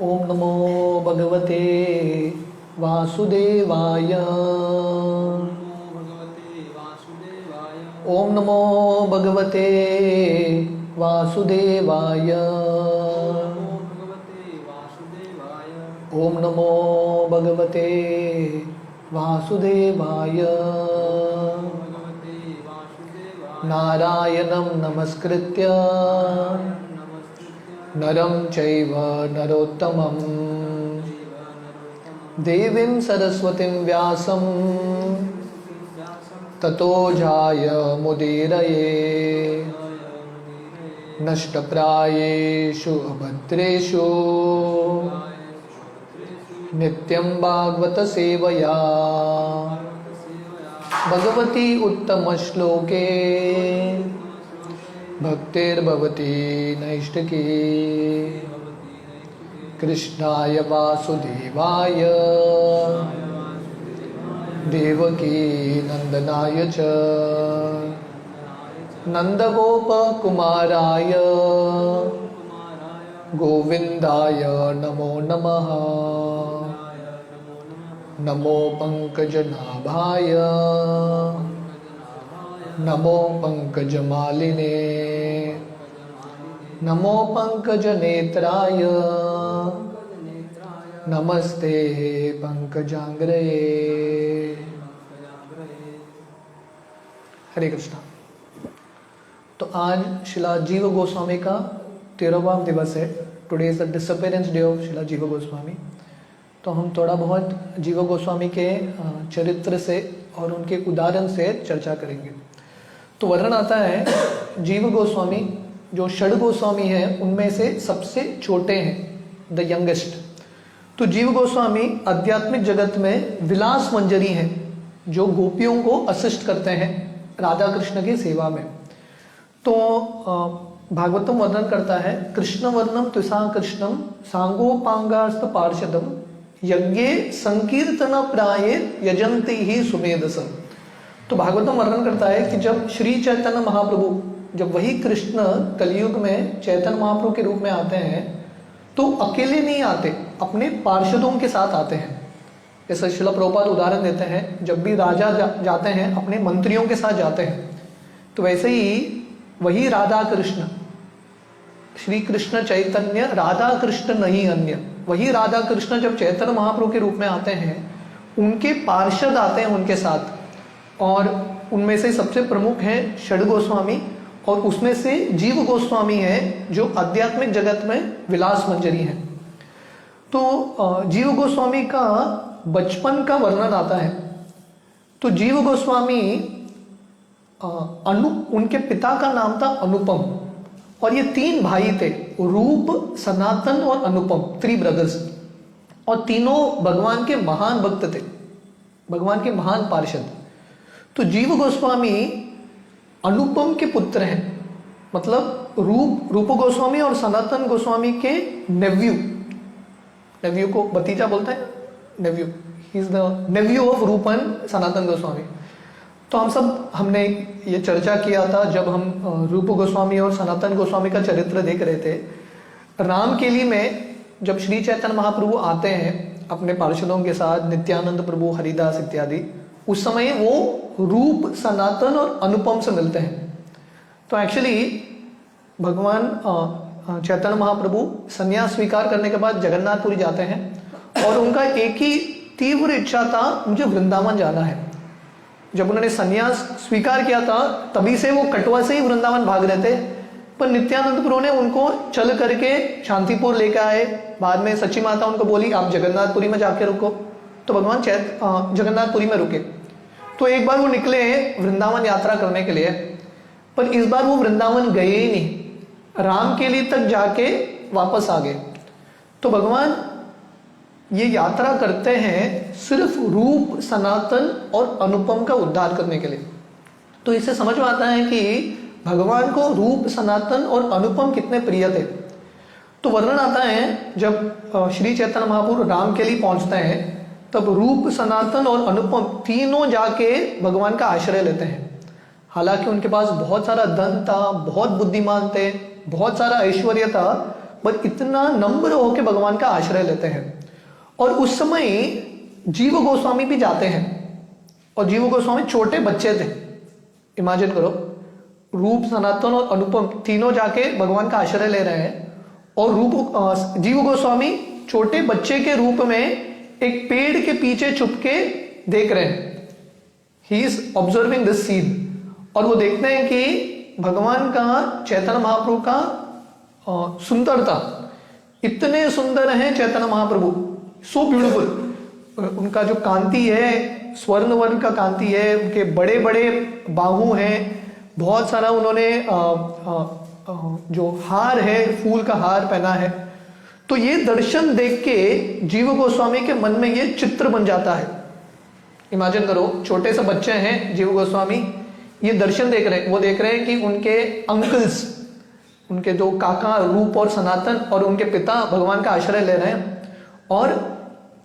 ओम नमो भगवते वासुदेवाय। ओम नमो भगवते वासुदेवाय। ओम नमो भगवते वासुदेवाय। नारायणं नमस्कृत्य नरं चैव नरोत्तमं देवीं सरस्वतीं व्यासं ततो जायमुदीरये। नष्टप्रायेषु अभद्रेषु नित्यं भागवत सेवया भगवती उत्तमश्लोके भक्तिर्भवती नैष्टिकी। कृष्णाय वासुदेवाय देवकी नंदनाय च नंदगोपकुमाराय गोविंदाय नमो नमः। नमो पंकजनाभाय नमो पंकजमालिने नमो पंकजनेत्राय नमस्ते पंकजांग्रये। हरे कृष्णा। तो आज शिला जीव गोस्वामी का 13वां दिवस है। Today is the disappearance day of शिला जीव गोस्वामी। तो हम थोड़ा बहुत जीव गोस्वामी के चरित्र से और उनके उदाहरण से चर्चा करेंगे। तो वर्णन आता है जीव गोस्वामी जो षड गोस्वामी हैं उनमें से सबसे छोटे हैं, द यंगेस्ट। तो जीव गोस्वामी आध्यात्मिक जगत में विलास मंजरी हैं जो गोपियों को असिस्ट करते हैं राधा कृष्ण की सेवा में। तो भागवतम वर्णन करता है कृष्ण वर्णम त्विषा कृष्णम सांगोपांगास्त पार्षदम यज्ञे संकीर्तन प्राये यजंती ही सुमेधसम। तो भागवतम वर्णन करता है कि जब श्री चैतन्य महाप्रभु, जब वही कृष्ण कलयुग में चैतन्य महाप्रभु के रूप में आते हैं तो अकेले नहीं आते, अपने पार्षदों के साथ आते हैं। जैसे शिला प्रभुपाद उदाहरण देते हैं, जब भी राजा जाते हैं अपने मंत्रियों के साथ जाते हैं, तो वैसे ही वही राधा कृष्ण, श्री कृष्ण चैतन्य राधा कृष्ण नहीं अन्य, वही राधा कृष्ण जब चैतन्य महाप्रभु के रूप में आते हैं उनके पार्षद आते हैं उनके साथ, और उनमें से सबसे प्रमुख हैं षड गोस्वामी और उसमें से जीव गोस्वामी है जो आध्यात्मिक जगत में विलास मंजरी है। तो जीव गोस्वामी का बचपन का वर्णन आता है। तो जीव गोस्वामी उनके पिता का नाम था अनुपम और ये 3 भाई थे, रूप, सनातन और अनुपम, 3 ब्रदर्स। और तीनों भगवान के महान भक्त थे, भगवान के महान पार्षद। तो जीव गोस्वामी अनुपम के पुत्र हैं, मतलब रूप गोस्वामी और सनातन गोस्वामी के नेव्यू को भतीजा बोलते हैं, nephew, he is the nephew of रूप एंड सनातन गोस्वामी। तो हमने ये चर्चा किया था जब हम रूप गोस्वामी और सनातन गोस्वामी का चरित्र देख रहे थे। रामकेली में जब श्री चैतन्य महाप्रभु आते हैं अपने पार्षदों के साथ, नित्यानंद प्रभु, हरिदास इत्यादि, उस समय वो रूप, सनातन और अनुपम से मिलते हैं। तो एक्चुअली भगवान चैतन्य महाप्रभु संन्यास स्वीकार करने के बाद जगन्नाथपुरी जाते हैं और उनका एक ही तीव्र इच्छा था, मुझे वृंदावन जाना है। जब उन्होंने संन्यास स्वीकार किया था तभी से वो कटवा से ही वृंदावन भाग रहे थे, पर नित्यानंद प्रभु ने उनको चल करके शांतिपुर लेकर आए। बाद में सच्ची माता उनको बोली आप जगन्नाथपुरी में जाके रुको, तो भगवान जगन्नाथपुरी में रुके। तो एक बार वो निकले वृंदावन यात्रा करने के लिए, पर इस बार वो वृंदावन गए ही नहीं, रामकेली तक जाके वापस आ गए। तो भगवान ये यात्रा करते हैं सिर्फ रूप, सनातन और अनुपम का उद्धार करने के लिए। तो इससे समझ में आता है कि भगवान को रूप, सनातन और अनुपम कितने प्रिय थे। तो वर्णन आता है जब श्री चैतन्य महाप्रभु रामकेली पहुंचते हैं तब रूप, सनातन और अनुपम तीनों जाके भगवान का आश्रय लेते हैं। हालांकि उनके पास बहुत सारा धन था, बहुत बुद्धिमान थे, बहुत सारा ऐश्वर्य था, बट इतना नम्र होकर भगवान का आश्रय लेते हैं। और उस समय जीव गोस्वामी भी जाते हैं, और जीव गोस्वामी छोटे बच्चे थे। इमेजिन करो, रूप, सनातन और अनुपम तीनों जाके भगवान का आश्रय ले रहे हैं, और जीव गोस्वामी छोटे बच्चे के रूप में एक पेड़ के पीछे छुपके देख रहे हैं। He is observing this scene, और वो देखते हैं कि भगवान का, चैतन्य महाप्रभु का सुंदरता, इतने सुंदर हैं चैतन्य महाप्रभु, सो ब्यूटीफुल। उनका जो कांति है, स्वर्ण वर्ण का कांति है, उनके बड़े बड़े बाहु हैं, बहुत सारा उन्होंने जो हार है, फूल का हार पहना है। तो ये दर्शन देख के जीव गोस्वामी के मन में ये चित्र बन जाता है। इमेजिन करो, छोटे से बच्चे हैं जीव गोस्वामी, ये दर्शन देख रहे हैं। वो देख रहे हैं कि उनके अंकल्स, उनके दो काका रूप और सनातन, और उनके पिता भगवान का आश्रय ले रहे हैं, और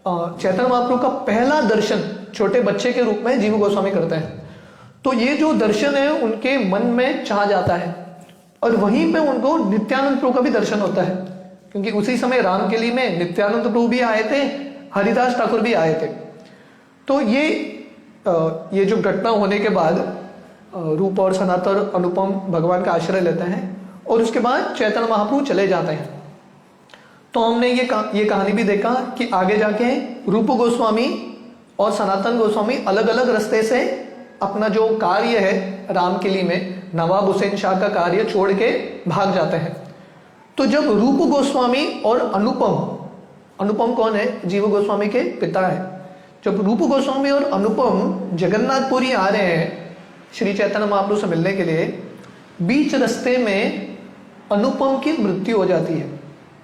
चैतन्य महाप्रभु का पहला दर्शन छोटे बच्चे के रूप में जीव गोस्वामी करते हैं। तो ये जो दर्शन है उनके मन में छा जाता है, और वहीं पे उनको नित्यानंद प्रभु का भी दर्शन होता है, क्योंकि उसी समय रामकेली में नित्यानंद प्रभु भी आए थे, हरिदास ठाकुर भी आए थे। तो ये जो घटना होने के बाद रूप और सनातन अनुपम भगवान का आश्रय लेते हैं, और उसके बाद चैतन्य महाप्रभु चले जाते हैं। तो हमने ये कहानी भी देखा कि आगे जाके रूप गोस्वामी और सनातन गोस्वामी अलग अलग रास्ते से अपना जो कार्य है रामकेली में, नवाब हुसैन शाह का कार्य छोड़ के भाग जाते हैं। तो जब रूप गोस्वामी और अनुपम कौन है? जीव गोस्वामी के पिता है। जब रूप गोस्वामी और अनुपम जगन्नाथपुरी आ रहे हैं श्री चैतन्य महाप्रभु से मिलने के लिए, बीच रास्ते में अनुपम की मृत्यु हो जाती है।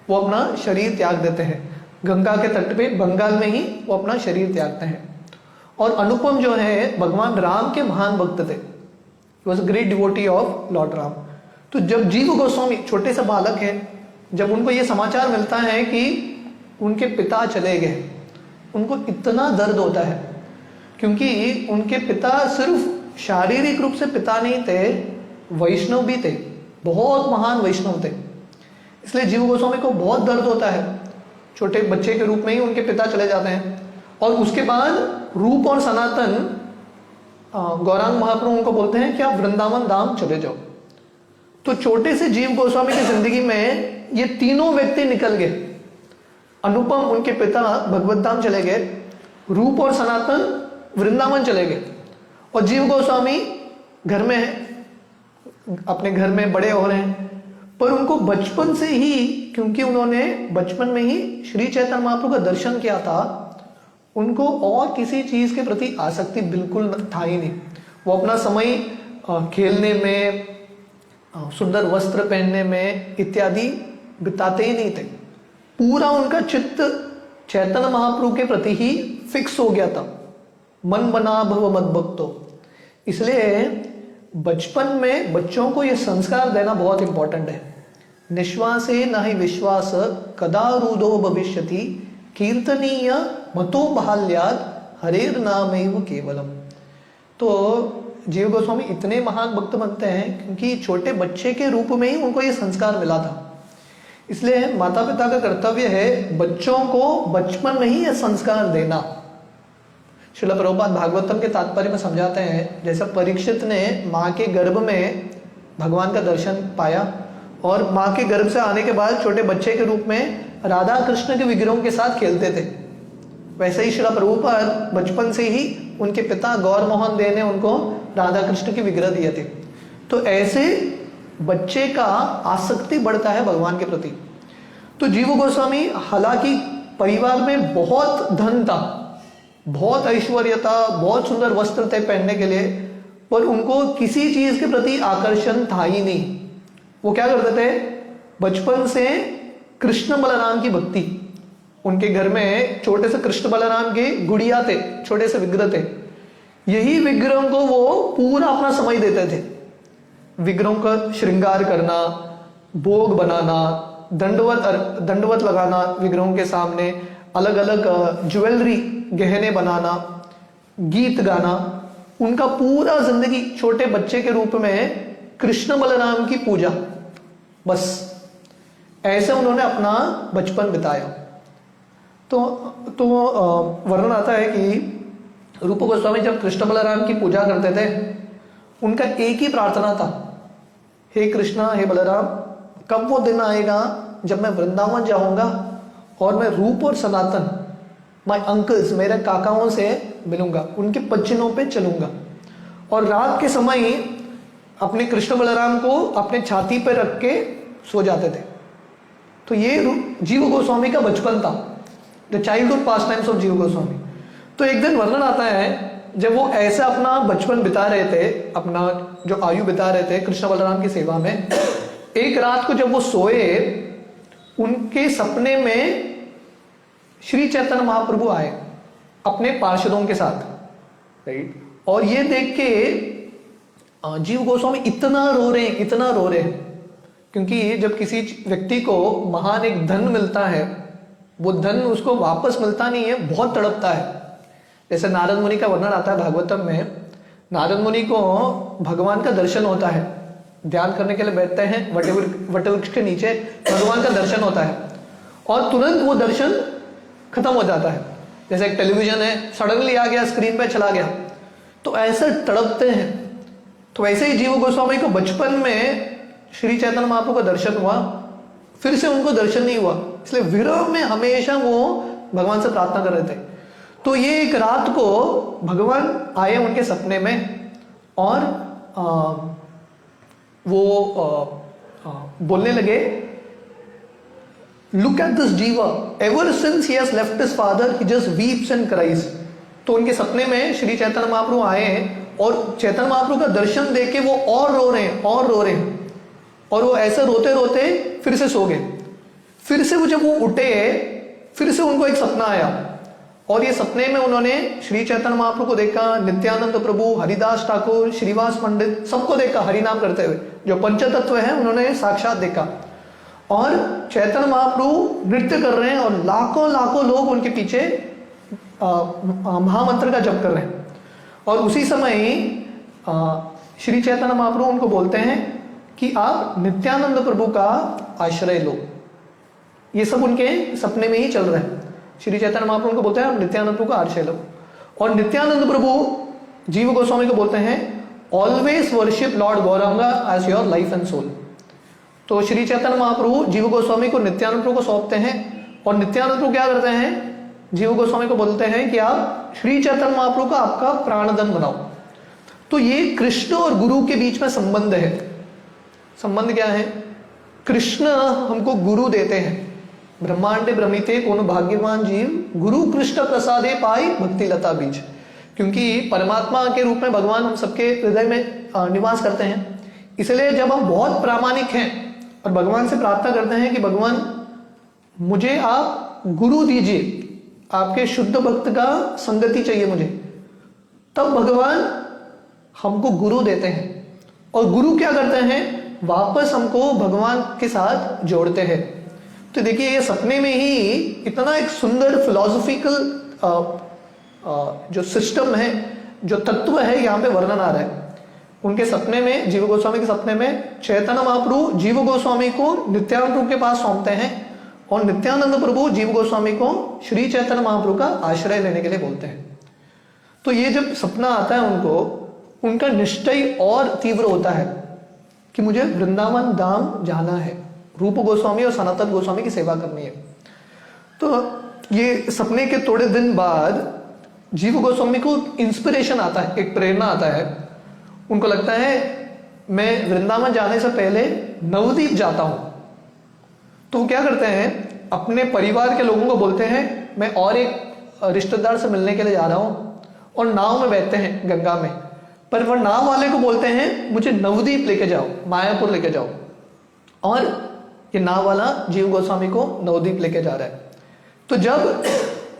वो अपना शरीर त्याग देते हैं। गंगा के तट पे बंगाल में ही वो अपना शरीर त्यागते हैं। और अनुपम जो है भगवान राम के महान भक्त थे, was a great devotee of Lord Ram. तो जब जीव गोस्वामी छोटे से बालक हैं, जब उनको ये समाचार मिलता है कि उनके पिता चले गए, उनको इतना दर्द होता है, क्योंकि उनके पिता सिर्फ शारीरिक रूप से पिता नहीं थे, वैष्णव भी थे, बहुत महान वैष्णव थे। इसलिए जीव गोस्वामी को बहुत दर्द होता है। छोटे बच्चे के रूप में ही उनके पिता चले जाते हैं, और उसके बाद रूप और सनातन गौरांग महाप्रभु उनको बोलते हैं कि आप वृंदावन धाम चले जाओ। तो छोटे से जीव गोस्वामी की जिंदगी में ये तीनों व्यक्ति निकल गए। अनुपम उनके पिता भगवत धाम चले गए, रूप और सनातन वृंदावन चले गए, और जीव गोस्वामी घर में है, अपने घर में बड़े हो रहे हैं। पर उनको बचपन से ही, क्योंकि उन्होंने बचपन में ही श्री चैतन्य महाप्रभु का दर्शन किया था, उनको और किसी चीज के प्रति आसक्ति बिल्कुल था ही नहीं। वो अपना समय खेलने में, सुंदर वस्त्र पहनने में इत्यादि बिताते ही नहीं थे। पूरा उनका चित्त चैतन्य महाप्रभु के प्रति ही फिक्स हो गया था। मन बना भव मद भक्तो। इसलिए बचपन में बच्चों को यह संस्कार देना बहुत इंपॉर्टेंट है। निश्वासे न ही विश्वास कदा रूदो भविष्यति कीर्तनीय मतो बाल्याद हरेर नामैव केवलम। तो जीव गोस्वामी इतने महान भक्त बनते हैं क्योंकि छोटे बच्चे के रूप में ही उनको ये संस्कार मिला था। इसलिए माता पिता का कर्तव्य है बच्चों को बचपन में ही ये संस्कार देना। श्रील प्रभुपाद भागवतम के तात्पर्य में समझाते हैं, जैसा परीक्षित ने माँ के गर्भ में भगवान का दर्शन पाया और माँ के गर्भ से आने के बाद छोटे बच्चे के रूप में राधा कृष्ण के विग्रहों के साथ खेलते थे, वैसे ही श्रील प्रभुपाद बचपन से ही उनके पिता गौर मोहन दे ने उनको राधा कृष्ण के विग्रह दिए थे। तो ऐसे बच्चे का आसक्ति बढ़ता है भगवान के प्रति। तो जीव गोस्वामी हालांकि परिवार में बहुत धन था, बहुत ऐश्वर्य था, बहुत सुंदर वस्त्र थे पहनने के लिए, पर उनको किसी चीज के प्रति आकर्षण था ही नहीं। वो क्या करते थे, बचपन से कृष्ण बलराम की भक्ति, उनके घर में छोटे से कृष्ण बलराम के गुड़िया थे, छोटे से विग्रह थे, यही विग्रहों को वो पूरा अपना समय देते थे। विग्रहों का श्रृंगार करना, भोग बनाना, दंडवत लगाना विग्रहों के सामने, अलग अलग ज्वेलरी गहने बनाना, गीत गाना, उनका पूरा जिंदगी छोटे बच्चे के रूप में कृष्ण बलराम की पूजा। बस ऐसे उन्होंने अपना बचपन बिताया। तो वर्णन आता है कि रूप गोस्वामी जब कृष्ण बलराम की पूजा करते थे, उनका एक ही प्रार्थना था, हे कृष्णा हे बलराम, कब वो दिन आएगा जब मैं वृंदावन जाऊंगा और मैं रूप और सनातन, माय अंकल्स, मेरे काकाओं से मिलूंगा, उनके पच्चिनों पे चलूंगा। और रात के समय ही अपने कृष्ण बलराम को अपने छाती पर रख के सो जाते थे। तो ये जीव गोस्वामी का बचपन था, the childhood pass times of जीव गोस्वामी। तो एक दिन वर्णन आता है जब वो ऐसा अपना बचपन बिता रहे थे, अपना जो आयु बिता रहे थे कृष्ण बलराम की सेवा में, एक रात को जब वो सोए, उनके सपने में श्री चैतन्य महाप्रभु आए अपने पार्षदों के साथ, राइट। और ये देख के जीव गोस्वामी इतना रो रहे हैं, क्योंकि जब किसी व्यक्ति को महान एक धन मिलता है, वो धन उसको वापस मिलता नहीं है, बहुत तड़पता है। जैसे नारद मुनि का वर्णन आता है भागवतम में, नारद मुनि को भगवान का दर्शन होता है, ध्यान करने के लिए बैठते हैं वटवृक्ष के नीचे, भगवान का दर्शन होता है और तुरंत वो दर्शन खत्म हो जाता है। जैसे एक टेलीविजन है, सडनली आ गया, स्क्रीन पे चला गया, तो ऐसे तड़पते हैं। तो वैसे ही जीव गोस्वामी को बचपन में श्री चैतन्य महाप्रभु का दर्शन हुआ, फिर से उनको दर्शन नहीं हुआ, इसलिए विरह में हमेशा वो भगवान से प्रार्थना कर रहे थे। तो ये एक रात को भगवान आए उनके सपने में और वो बोलने लगे, लुक एट दिस जीवा, ever since he has left his father he just weeps and cries. तो उनके सपने में श्री चैतन्य महाप्रभु आए हैं और चैतन्य महाप्रभु का दर्शन देख के वो और रो रहे हैं और वो ऐसे रोते रोते फिर से सो गए। फिर से वो जब वो उठे, फिर से उनको एक सपना आया और ये सपने में उन्होंने श्री चैतन्य महाप्रभु को देखा, नित्यानंद प्रभु, हरिदास ठाकुर, श्रीवास पंडित, सबको देखा हरिनाम करते हुए, जो पंचतत्व है उन्होंने साक्षात देखा। और चैतन्य महाप्रभु नृत्य कर रहे हैं और लाखों लाखों लोग उनके पीछे महामंत्र का जप कर रहे हैं। और उसी समय ही श्री चैतन्य महाप्रभु उनको बोलते हैं कि आप नित्यानंद प्रभु का आश्रय लो। ये सब उनके सपने में ही चल रहा है। श्री चैतन्य महाप्रभु उनको बोलते हैं आप नित्यानंद प्रभु का आश्रय लो। और नित्यानंद प्रभु जीव गोस्वामी को बोलते हैं, always worship lord Gauranga as your life and soul. तो श्री चैतन्य महाप्रभु जीव गोस्वामी को नित्यानंद प्रभु को सौंपते हैं और नित्यानंद प्रभु क्या करते हैं, जीव गोस्वामी को बोलते हैं कि आप श्री चैतन्य महाप्रभु का आपका प्राणधन बनाओ। तो ये कृष्ण और गुरु के बीच में संबंध है। संबंध क्या है? कृष्ण हमको गुरु देते हैं, ब्रह्मांडे भ्रमिते कौन भाग्यवान जीव, गुरु कृष्ण प्रसादे पाई भक्ति लता बीज। क्योंकि परमात्मा के रूप में भगवान हम सबके हृदय में निवास करते हैं, इसलिए जब हम बहुत प्रामाणिक हैं और भगवान से प्रार्थना करते हैं कि भगवान मुझे आप गुरु दीजिए, आपके शुद्ध भक्त का संगति चाहिए मुझे, तब भगवान हमको गुरु देते हैं। और गुरु क्या करते हैं, वापस हमको भगवान के साथ जोड़ते हैं। तो देखिए ये सपने में ही इतना एक सुंदर फिलॉसफिकल जो सिस्टम है, जो तत्व है, यहाँ पे वर्णन आ रहा है। उनके सपने में, जीव गोस्वामी के सपने में चैतन्य महाप्रभु जीव गोस्वामी को नित्यानंद प्रभु के पास सौंपते हैं और नित्यानंद प्रभु जीव गोस्वामी को श्री चैतन्य महाप्रभु का आश्रय लेने के लिए बोलते हैं। तो ये जब सपना आता है उनको, उनका निश्चय और तीव्र होता है कि मुझे वृंदावन धाम जाना है, रूप गोस्वामी और सनातन गोस्वामी की सेवा करनी है। तो ये सपने के थोड़े दिन बाद जीव गोस्वामी को इंस्पिरेशन आता है, एक प्रेरणा आता है। उनको लगता है मैं वृंदावन जाने से पहले नवद्वीप जाता हूं। तो वो क्या करते हैं, अपने परिवार के लोगों को बोलते हैं मैं और एक रिश्तेदार से मिलने के लिए जा रहा हूं, और नाव में बैठते हैं गंगा में। पर वह नाव वाले को बोलते हैं मुझे नवद्वीप लेके जाओ, मायापुर लेके जाओ। और ये नाव वाला जीव गोस्वामी को नवद्वीप लेके जा रहा है। तो जब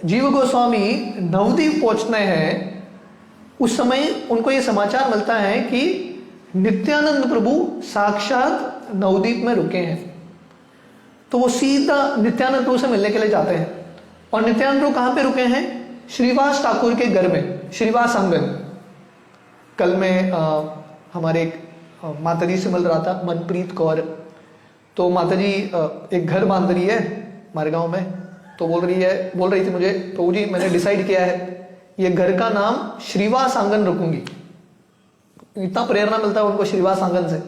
जीव गोस्वामी नवद्वीप पहुंचते हैं, उस समय उनको ये समाचार मिलता है कि नित्यानंद प्रभु साक्षात नवद्वीप में रुके हैं। तो वो सीधा नित्यानंद प्रभु से मिलने के लिए जाते हैं। और नित्यानंद प्रभु कहाँ पे रुके हैं? श्रीवास ठाकुर के घर में, श्रीवास आंगन। कल में हमारे एक माताजी से मिल रहा था, मनप्रीत कौर, तो माता जी एक घर बांध रही है हमारे गांव में, तो बोल रही थी मुझे, प्रभु जी मैंने डिसाइड किया है ये घर का नाम श्रीवास आंगन रखूंगी। इतना प्रेरणा मिलता है उनको श्रीवास आंगन से।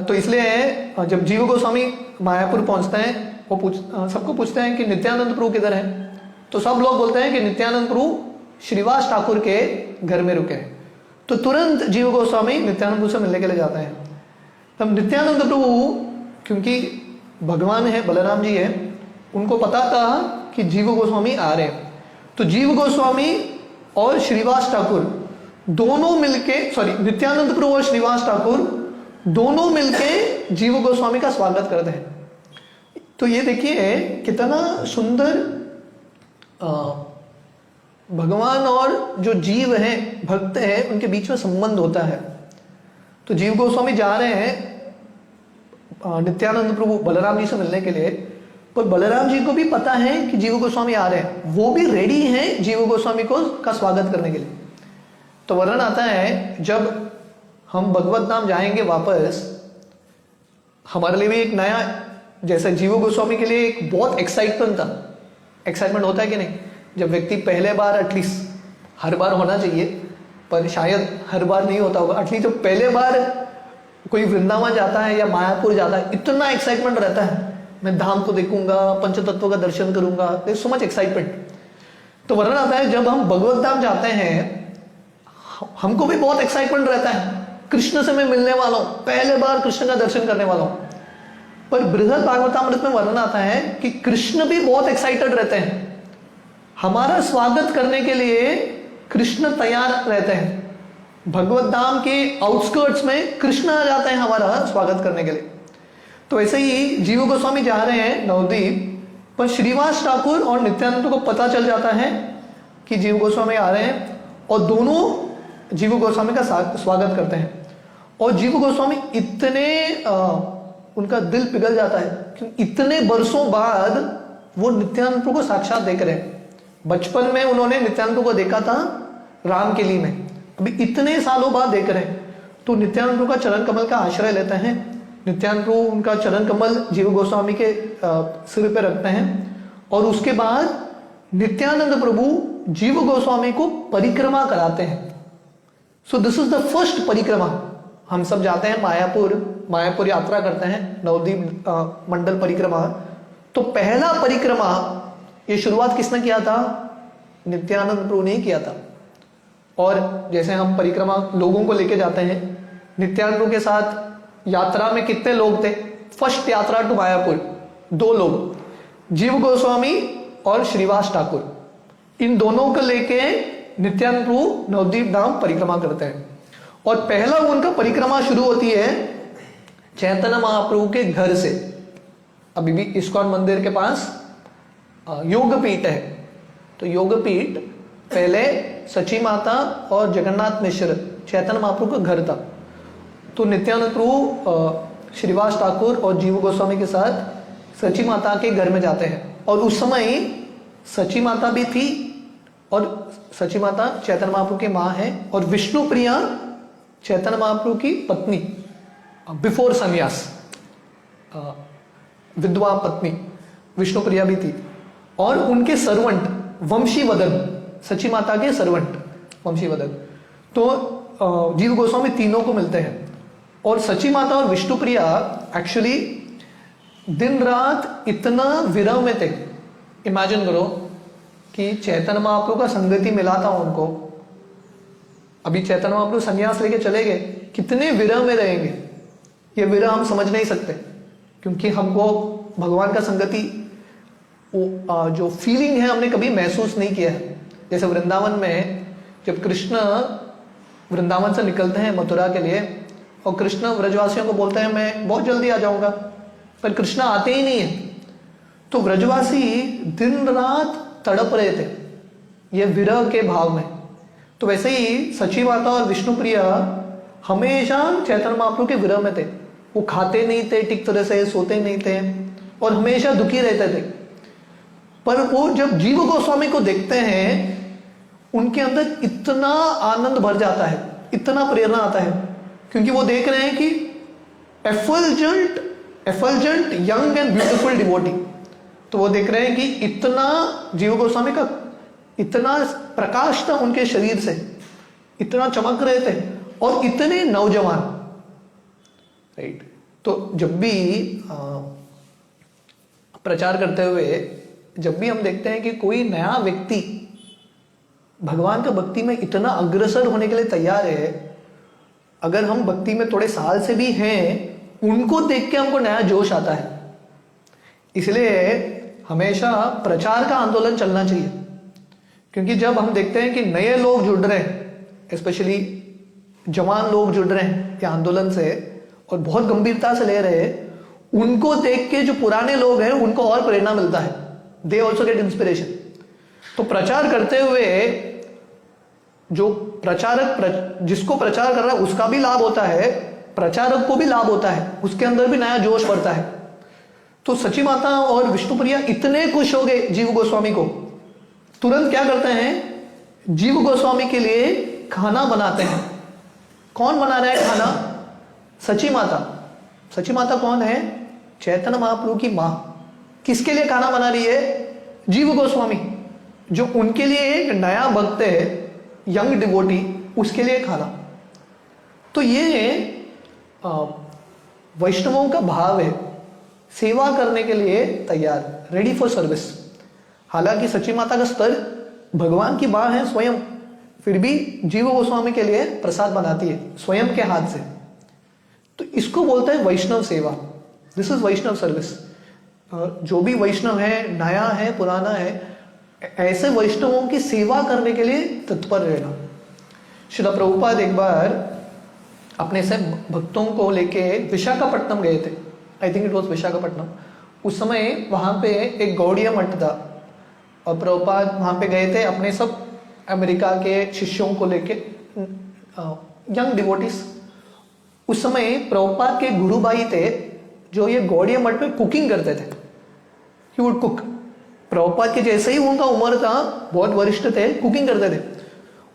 तो इसलिए जब जीव गोस्वामी मायापुर पहुंचते हैं, वो सबको पूछते हैं कि नित्यानंद प्रभु किधर है, तो सब लोग बोलते हैं कि नित्यानंद प्रभु श्रीवास ठाकुर के घर में रुके हैं। तो तुरंत जीव गोस्वामी नित्यानंद प्रभु से मिलने के लिए जाते हैं। तब नित्यानंद प्रभु, क्योंकि भगवान है, बलराम जी है, उनको पता था कि जीव गोस्वामी आ रहे हैं, तो जीव गोस्वामी और श्रीवास ठाकुर दोनों मिलके, नित्यानंद प्रभु और श्रीवास ठाकुर दोनों मिलके जीव गोस्वामी का स्वागत करते हैं। तो ये देखिए कितना सुंदर भगवान और जो जीव हैं, भक्त हैं, उनके बीच में संबंध होता है। तो जीव गोस्वामी जा रहे हैं नित्यानंद प्रभु बलराम जी से मिलने के लिए, पर बलराम जी को भी पता है कि जीव गोस्वामी आ रहे हैं, वो भी रेडी हैं जीव गोस्वामी का स्वागत करने के लिए। तो वर्णन आता है जब हम भगवत धाम जाएंगे वापस, हमारे लिए भी एक नया, जैसे जीव गोस्वामी के लिए एक बहुत एक्साइटमेंट होता है कि नहीं, जब व्यक्ति पहले बार, एटलीस्ट हर बार होना चाहिए पर शायद हर बार नहीं होता होगा, एटलीस्ट जब पहले बार कोई वृंदावन जाता है या मायापुर जाता है, इतना एक्साइटमेंट रहता है, मैं धाम को देखूंगा, पंचतत्व का दर्शन करूंगा, देयर सो मच एक्साइटमेंट। तो वर्णन आता है जब हम भगवत धाम जाते हैं हमको भी बहुत एक्साइटमेंट रहता है, कृष्ण से मैं मिलने वाला हूं, पहले बार कृष्ण का दर्शन करने वाला हूं। पर बृहद भागवतामृत में वर्णन आता है कि कृष्ण भी बहुत एक्साइटेड रहते हैं, हमारा स्वागत करने के लिए कृष्ण तैयार रहते हैं। भगवत धाम के आउटस्कर्ट्स में कृष्ण आ जाते हैं हमारा स्वागत करने के लिए। तो ऐसे ही जीव गोस्वामी जा रहे हैं नवद्वीप, पर श्रीवास ठाकुर और नित्यानंद को पता चल जाता है कि जीव गोस्वामी आ रहे हैं, और दोनों जीव गोस्वामी का स्वागत करते हैं। और जीव गोस्वामी इतने उनका दिल पिघल जाता है क्योंकि इतने बरसों बाद वो नित्यानंद प्रभु को साक्षात देख रहे हैं। बचपन में उन्होंने नित्यानंद प्रभु को देखा था राम केली में, अभी इतने सालों बाद देख रहे हैं। तो नित्यानंद प्रभु का चरण कमल का आश्रय लेते हैं, नित्यानंद प्रभु उनका चरण कमल जीव गोस्वामी के सिर पे रखते हैं, और उसके बाद नित्यानंद प्रभु जीव गोस्वामी को परिक्रमा कराते हैं। So this is the first परिक्रमा। हम सब जाते हैं मायापुर यात्रा करते हैं, नवद्वीप मंडल परिक्रमा। तो पहला परिक्रमा ये शुरुआत किसने किया था? नित्यानंद प्रभु ने किया था। और जैसे हम परिक्रमा लोगों को लेके जाते हैं, नित्यानंद प्रभु के साथ यात्रा में कितने लोग थे? फर्स्ट यात्रा टू मायापुर 2 लोग, जीव गोस्वामी और श्रीवास ठाकुर, इन दोनों को लेके नित्यानंद प्रभु नवद्वीप धाम परिक्रमा करते हैं। और पहला उनका परिक्रमा शुरू होती है चैतन्य महाप्रभु के घर से। अभी भी इस्कॉन मंदिर के पास योगपीठ है, तो योगपीठ पहले सची माता और जगन्नाथ मिश्र चैतन्य महाप्रभु का घर था। तो नित्यानंद प्रभु श्रीवास ठाकुर और जीव गोस्वामी के साथ सची माता के घर में जाते हैं, और उस समय सची माता भी थी, और सची माता चैतन्य महाप्रभु की माँ है, और विष्णु प्रिया चैतन्य महाप्रभु की पत्नी बिफोर संन्यास, विधवा पत्नी विष्णु प्रिया भी थी, और उनके सर्वंट वंशीवदन, सची माता के सर्वंट वंशीवदन। तो जीव गोस्वामी तीनों को मिलते हैं, और सची माता और विष्णु प्रिया एक्चुअली दिन रात इतना विरह में थे। इमेजिन करो कि चैतन्य महाप्रभु का संगति मिला था उनको, अभी चैतन्य महाप्रभु संन्यास लेके चले गए, कितने विरह में रहेंगे। ये विरह हम समझ नहीं सकते, क्योंकि हमको भगवान का संगति जो फीलिंग है हमने कभी महसूस नहीं किया है। जैसे वृंदावन में जब कृष्ण वृंदावन से निकलते हैं मथुरा के लिए, और कृष्ण व्रजवासियों को बोलते हैं मैं बहुत जल्दी आ जाऊंगा, पर कृष्ण आते ही नहीं है। तो व्रजवासी दिन रात तड़प रहे थे ये विरह के भाव में। तो वैसे ही सची माता और विष्णु प्रिया हमेशा चैतन्य महाप्रभु के विरह में थे। वो खाते नहीं थे ठीक तरह से, सोते नहीं थे, और हमेशा दुखी रहते थे। पर वो जब जीव गोस्वामी को देखते हैं, उनके अंदर इतना आनंद भर जाता है, इतना प्रेरणा आता है, क्योंकि वो देख रहे हैं कि एफल्जेंट यंग एंड ब्यूटीफुल डिवोटी। तो वो देख रहे हैं कि इतना जीव गोस्वामी का इतना प्रकाश था उनके शरीर से, इतना चमक रहे थे और इतने नौजवान, राइट। तो जब भी प्रचार करते हुए जब भी हम देखते हैं कि कोई नया व्यक्ति भगवान का भक्ति में इतना अग्रसर होने के लिए तैयार है, अगर हम भक्ति में थोड़े साल से भी हैं, उनको देख के हमको नया जोश आता है। इसलिए हमेशा प्रचार का आंदोलन चलना चाहिए, क्योंकि जब हम देखते हैं कि नए लोग जुड़ रहे हैं, स्पेशली जवान लोग जुड़ रहे हैं ये आंदोलन से और बहुत गंभीरता से ले रहे हैं, उनको देख के जो पुराने लोग हैं उनको और प्रेरणा मिलता है, दे ऑल्सो गेट इंस्पिरेशन। तो प्रचार करते हुए जो प्रचारक जिसको प्रचार कर रहा है उसका भी लाभ होता है, प्रचारक को भी लाभ होता है, उसके अंदर भी नया जोश बढ़ता है। तो सची माता और विष्णुप्रिया इतने खुश हो गए जीव गोस्वामी को, तुरंत क्या करते हैं, जीव गोस्वामी के लिए खाना बनाते हैं। कौन बना रहा है खाना? सची माता। सची माता कौन है? चैतन्य महाप्रभु की मां। किसके लिए खाना बना रही है? जीव गोस्वामी, जो उनके लिए एक नया भक्त है, यंग डिवोटी, उसके लिए खाना। तो ये वैष्णवों का भाव है, सेवा करने के लिए तैयार, रेडी फॉर सर्विस। हालांकि सची माता का स्तर भगवान की मां है स्वयं, फिर भी जीव गोस्वामी के लिए प्रसाद बनाती है स्वयं के हाथ से। तो इसको बोलते हैं वैष्णव सेवा। This is Vaishnava service. जो भी वैष्णव है, नया है, पुराना है, ऐसे वैष्णवों की सेवा करने के लिए तत्पर रहना। श्रील प्रभुपाद एक बार अपने से भक्तों को लेके विशाखापट्टनम गए थे, I think it was Visakhapatnam. उस समय वहां पे एक गौड़ीय मठ था और प्रभुपाद वहां पे गए थे अपने सब अमेरिका के शिष्यों को लेके, यंग डिवोटीज। उस समय प्रभुपाद के गुरु भाई थे जो ये गौड़ीय मठ में कुकिंग करते थे, ही वुड कुक। प्रभुपाद के जैसे ही उनका उम्र था, बहुत वरिष्ठ थे, कुकिंग करते थे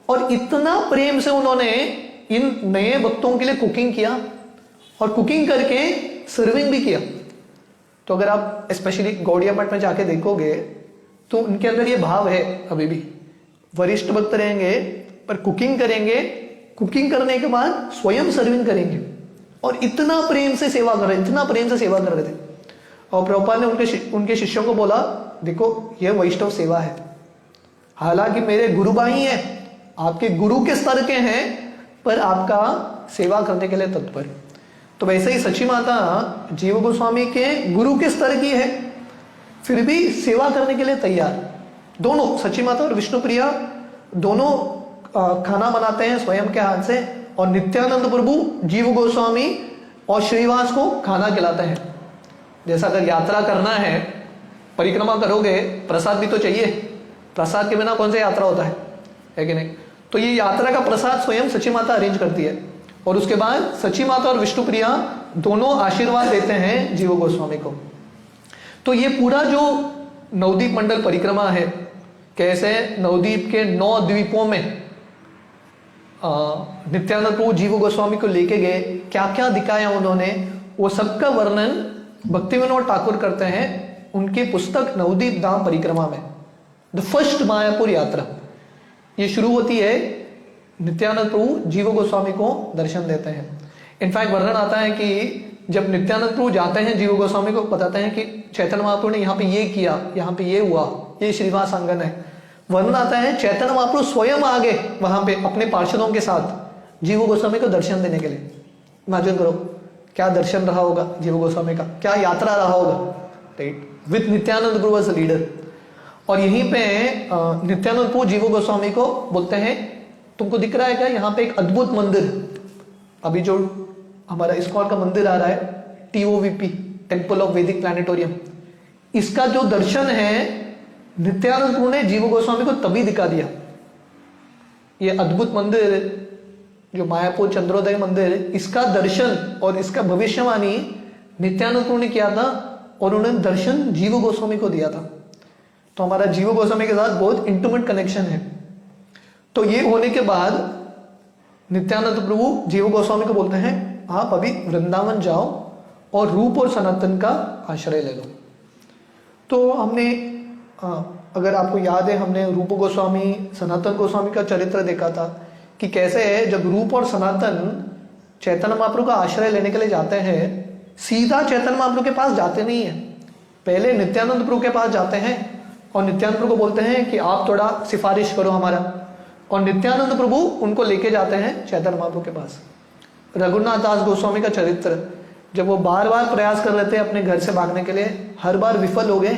और इतना प्रेम से उन्होंने इन नए भक्तों के लिए कुकिंग किया और कुकिंग करके सर्विंग भी किया। तो अगर आप स्पेशली गौड़िया मठ में जाके देखोगे तो उनके अंदर ये भाव है, अभी भी वरिष्ठ भक्त रहेंगे पर कुकिंग करेंगे, कुकिंग करने के बाद स्वयं सर्विंग करेंगे और इतना प्रेम से सेवा कर रहे, इतना प्रेम से सेवा कर रहे थे। और प्रभुपाद ने उनके शिष्यों को बोला, देखो ये वैष्णव सेवा है, हालांकि मेरे गुरु भाई हैं, आपके गुरु के स्तर के हैं, पर आपका सेवा करने के लिए तत्पर। तो वैसे ही सची माता जीव गोस्वामी के गुरु के स्तर की है, फिर भी सेवा करने के लिए तैयार। दोनों, सची माता और विष्णुप्रिया दोनों खाना बनाते हैं स्वयं के हाथ से और नित्यानंद प्रभु जीव गोस्वामी और श्रीवास को खाना खिलाते हैं। जैसा अगर यात्रा करना है, परिक्रमा करोगे, प्रसाद भी तो चाहिए, प्रसाद के बिना कौन सा यात्रा होता है कि नहीं? तो ये यात्रा का प्रसाद स्वयं सची माता अरेंज करती है और उसके बाद सची माता और विष्णुप्रिया दोनों आशीर्वाद देते हैं जीव गोस्वामी को। तो ये पूरा जो नवदीप मंडल परिक्रमा है, कैसे नवदीप के 9 द्वीपों में नित्यानंद प्रभु जीव गोस्वामी को लेके गए, क्या क्या दिखाया उन्होंने, वो सबका वर्णन भक्ति विनोद ठाकुर करते हैं उनकी पुस्तक नवदीप धाम परिक्रमा में। द फर्स्ट मायापुर यात्रा ये शुरू होती है, नित्यानंद प्रभु जीव गोस्वामी को दर्शन देते हैं। इनफैक्ट वर्णन आता है कि जब नित्यानंद प्रभु जाते हैं जीव गोस्वामी को बताते हैं कि चैतन्य महाप्रभु ने यहाँ पे ये किया, यहाँ पे ये हुआ, ये श्रीवास आंगन है। वर्णन आता है चैतन्य महाप्रभु स्वयं आगे वहां पे अपने पार्षदों के साथ जीव गोस्वामी को दर्शन देने के लिए। इमेजिन करो क्या दर्शन रहा होगा जीव गोस्वामी का, क्या यात्रा रहा होगा, right, with Nityananda Prabhu as leader. और यहीं पे नित्यानंद प्रभु जीव गोस्वामी को बोलते हैं, तुमको दिख रहा है क्या यहाँ पे एक अद्भुत मंदिर, अभी जो हमारा इस्कॉन का मंदिर आ रहा है, TOVP, टेम्पल ऑफ वैदिक प्लैनेटोरियम, इसका जो दर्शन है नित्यानंद प्रभु ने जीव गोस्वामी को तभी दिखा दिया। ये अद्भुत मंदिर जो मायापुर चंद्रोदय मंदिर, इसका दर्शन और इसका भविष्यवाणी नित्यानंद प्रभु ने किया था और उन्होंने दर्शन जीव गोस्वामी को दिया था। तो हमारा जीव गोस्वामी के साथ बहुत इंटीमेट कनेक्शन है। तो ये होने के बाद नित्यानंद प्रभु जीव गोस्वामी को बोलते हैं, आप अभी वृंदावन जाओ और रूप और सनातन का आश्रय ले लो। तो हमने अगर आपको याद है, हमने रूप गोस्वामी, सनातन गोस्वामी का चरित्र देखा था कि कैसे जब रूप और सनातन चैतन्य महाप्रभु का आश्रय लेने के लिए जाते हैं, सीधा चैतन्य महाप्रभु के पास जाते नहीं है, पहले नित्यानंद प्रभु के पास जाते हैं और नित्यानंद प्रभु को बोलते हैं कि आप थोड़ा सिफारिश करो हमारा, और नित्यानंद प्रभु उनको लेके जाते हैं चैतन्य महाप्रभु के पास। रघुनाथ दास गोस्वामी का चरित्र, जब वो बार बार प्रयास कर रहे थे अपने घर से भागने के लिए, हर बार विफल हो गए,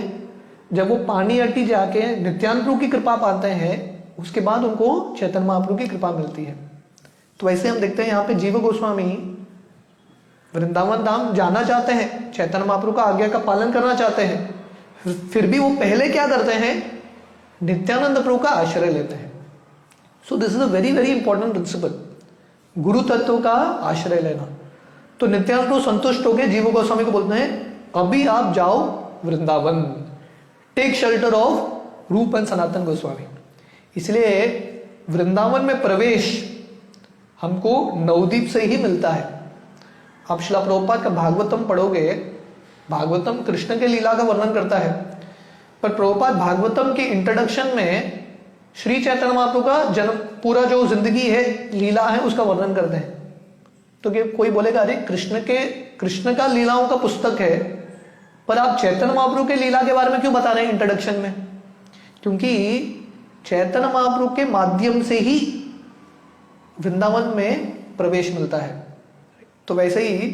जब वो पानी अट्टी जाके नित्यानंद प्रभु की कृपा पाते हैं, उसके बाद उनको चैतन्य महाप्रभु की कृपा मिलती है। तो वैसे हम देखते हैं यहाँ पे जीव गोस्वामी वृंदावन धाम जाना चाहते हैं, चैतन्य महाप्रभु का आज्ञा का पालन करना चाहते हैं, फिर भी वो पहले क्या करते हैं, नित्यानंद प्रभु का आश्रय लेते हैं। So this is a very very important principle, गुरु तत्व का आश्रय लेना। तो नित्यानंद प्रभु संतुष्ट हो गए, जीव गोस्वामी को बोलते हैं अभी आप जाओ वृंदावन, टेक शेल्टर ऑफ रूप एंड सनातन गोस्वामी। इसलिए वृंदावन में प्रवेश हमको नवदीप से ही मिलता है। आप श्रील प्रभुपाद का भागवतम पढ़ोगे, भागवतम कृष्ण के लीला का वर्णन करता है, पर प्रभुपाद भागवतम के इंट्रोडक्शन में श्री चैतन्य महाप्रभु का जन्म, पूरा जो जिंदगी है, लीला है, उसका वर्णन करते हैं। तो कोई बोलेगा अरे कृष्ण का लीलाओं का पुस्तक है, पर आप चैतन्य महाप्रभु के लीला के बारे में क्यों बता रहे हैं इंट्रोडक्शन में? क्योंकि चैतन्य महाप्रभु के माध्यम से ही वृंदावन में प्रवेश मिलता है। तो वैसे ही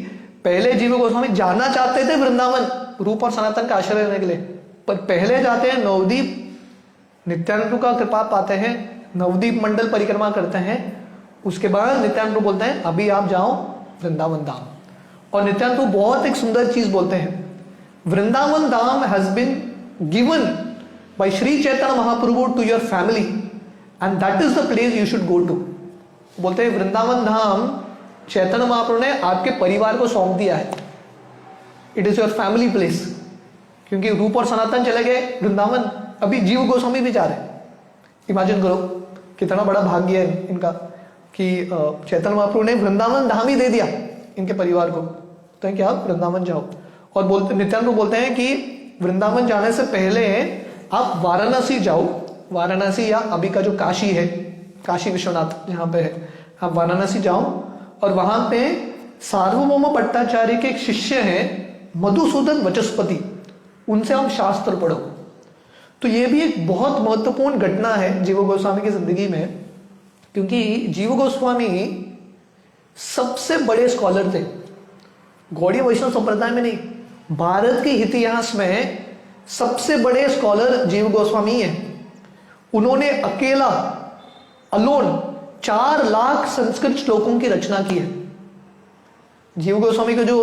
पहले जीव गोस्वामी जाना चाहते थे वृंदावन रूप और सनातन का आश्रय लेने के लिए, पर पहले जाते हैं नवदीप, नित्यानंद प्रभु का कृपा पाते हैं, नवदीप मंडल परिक्रमा करते हैं, उसके बाद नित्यानंद प्रभु बोलते हैं अभी आप जाओ वृंदावन धाम। और नित्यानंद प्रभु बहुत एक सुंदर चीज बोलते हैं, Vrindavan Dham has been given by Shri Chaitanya Mahaprabhu to your family and that is the place you should go to. बोलते हैं वृंदावन धाम चैतन्य महाप्रभु ने आपके परिवार को सौंप दिया है, it is your family place. क्योंकि रूप और सनातन चले गए वृंदावन, अभी जीव गोस्वामी भी जा रहे हैं। इमेजिन करो कितना बड़ा भाग्य है इनका कि चैतन्य महाप्रभु ने वृंदावन धाम ही दे दिया इनके परिवार को, तो क्या आप वृंदावन जाओ। और बोलते नित्यानंद प्रभु बोलते हैं कि वृंदावन जाने से पहले आप वाराणसी जाओ, वाराणसी या अभी का जो काशी है, काशी विश्वनाथ जहाँ पे है, आप वाराणसी जाओ और वहां पे सार्वभौम भट्टाचार्य के एक शिष्य हैं मधुसूदन वचस्पति, उनसे हम शास्त्र पढ़ो। तो ये भी एक बहुत महत्वपूर्ण घटना है जीव गोस्वामी की जिंदगी में, क्योंकि जीव गोस्वामी सबसे बड़े स्कॉलर थे गौड़ीय वैष्णव संप्रदाय में नहीं, भारत के इतिहास में सबसे बड़े स्कॉलर जीव गोस्वामी हैं। उन्होंने अकेला अलोन 4 लाख संस्कृत श्लोकों की रचना की है। जीव गोस्वामी के जो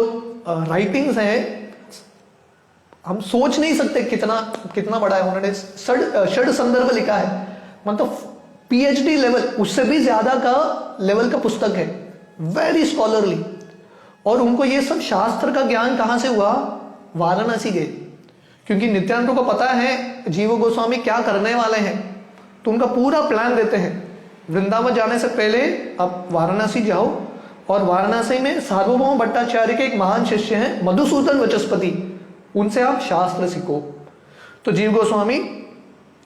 राइटिंग्स हैं हम सोच नहीं सकते कितना बड़ा है। उन्होंने षड संदर्भ लिखा है, मतलब पीएचडी लेवल, उससे भी ज्यादा का लेवल का पुस्तक है, वेरी स्कॉलरली। और उनको ये सब शास्त्र का ज्ञान कहां से हुआ? वाराणसी गए, क्योंकि नित्यानंद को पता है जीव गोस्वामी क्या करने वाले हैं, तो उनका पूरा प्लान देते हैं वृंदावन जाने से पहले आप वाराणसी जाओ, और वाराणसी में सार्वभौम भट्टाचार्य के एक महान शिष्य हैं मधुसूदन वचस्पति, उनसे आप शास्त्र सीखो। तो जीव गोस्वामी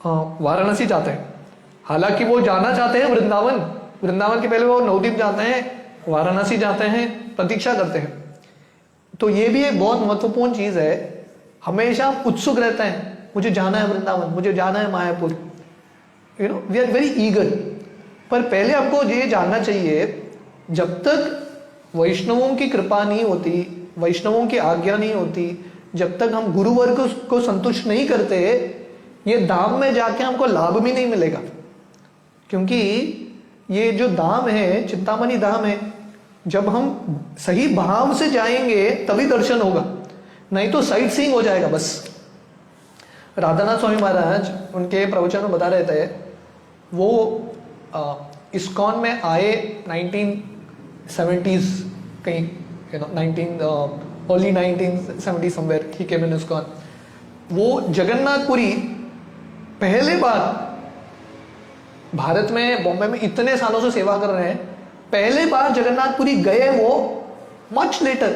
वाराणसी जाते हैं, हालांकि वो जाना चाहते हैं वृंदावन, वृंदावन के पहले वो नवदीप जाते हैं, वाराणसी जाते हैं, प्रतीक्षा करते हैं। तो ये भी एक बहुत महत्वपूर्ण चीज है, हमेशा हम उत्सुक रहते हैं, मुझे जाना है वृंदावन, मुझे जाना है Mayapur, we are very eager. पर पहले आपको ये जानना चाहिए, जब तक वैष्णवों की कृपा नहीं होती, वैष्णवों की आज्ञा नहीं होती, जब तक हम गुरुवर्ग को संतुष्ट नहीं करते, ये धाम में जाके हमको लाभ भी नहीं मिलेगा। क्योंकि ये जो धाम है, चिंतामणि धाम है, जब हम सही भाव से जाएंगे तभी दर्शन होगा, नहीं तो साइट सीइंग हो जाएगा बस। राधानाथ स्वामी महाराज उनके प्रवचन में बता रहे थे, वो इस्कॉन में आए 1970s कहीं, अर्ली 1970 समवेयर ही केम इन इस्कॉन। वो जगन्नाथपुरी पहले बार, भारत में बॉम्बे में इतने सालों से सेवा कर रहे हैं, पहले बार जगन्नाथपुरी गए वो much later,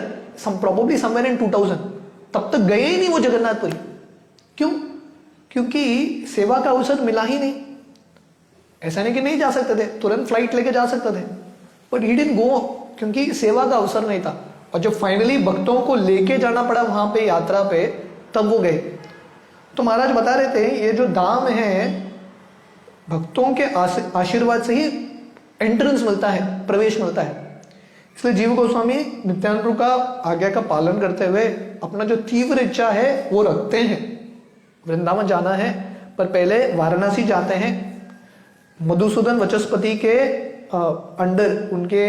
probably somewhere in 2000, तब तक गए ही नहीं वो जगन्नाथपुरी। क्यों? क्योंकि सेवा का अवसर मिला ही नहीं। ऐसा नहीं कि नहीं जा सकते थे, तुरंत फ्लाइट लेके जा सकते थे, बट ही डिडंट गो, क्योंकि सेवा का अवसर नहीं था। और जब फाइनली भक्तों को लेके जाना पड़ा वहां पे यात्रा पे, तब वो गए। तो महाराज बता रहे थे ये जो धाम है, भक्तों के आशीर्वाद से ही एंट्रेंस मिलता है, प्रवेश मिलता है। इसलिए जीव गोस्वामी नित्यानंद प्रभु का आज्ञा का पालन करते हुए अपना जो तीव्र इच्छा है वो रखते हैं, वृंदावन जाना है, पर पहले वाराणसी जाते हैं, मधुसूदन वचस्पति के अंडर उनके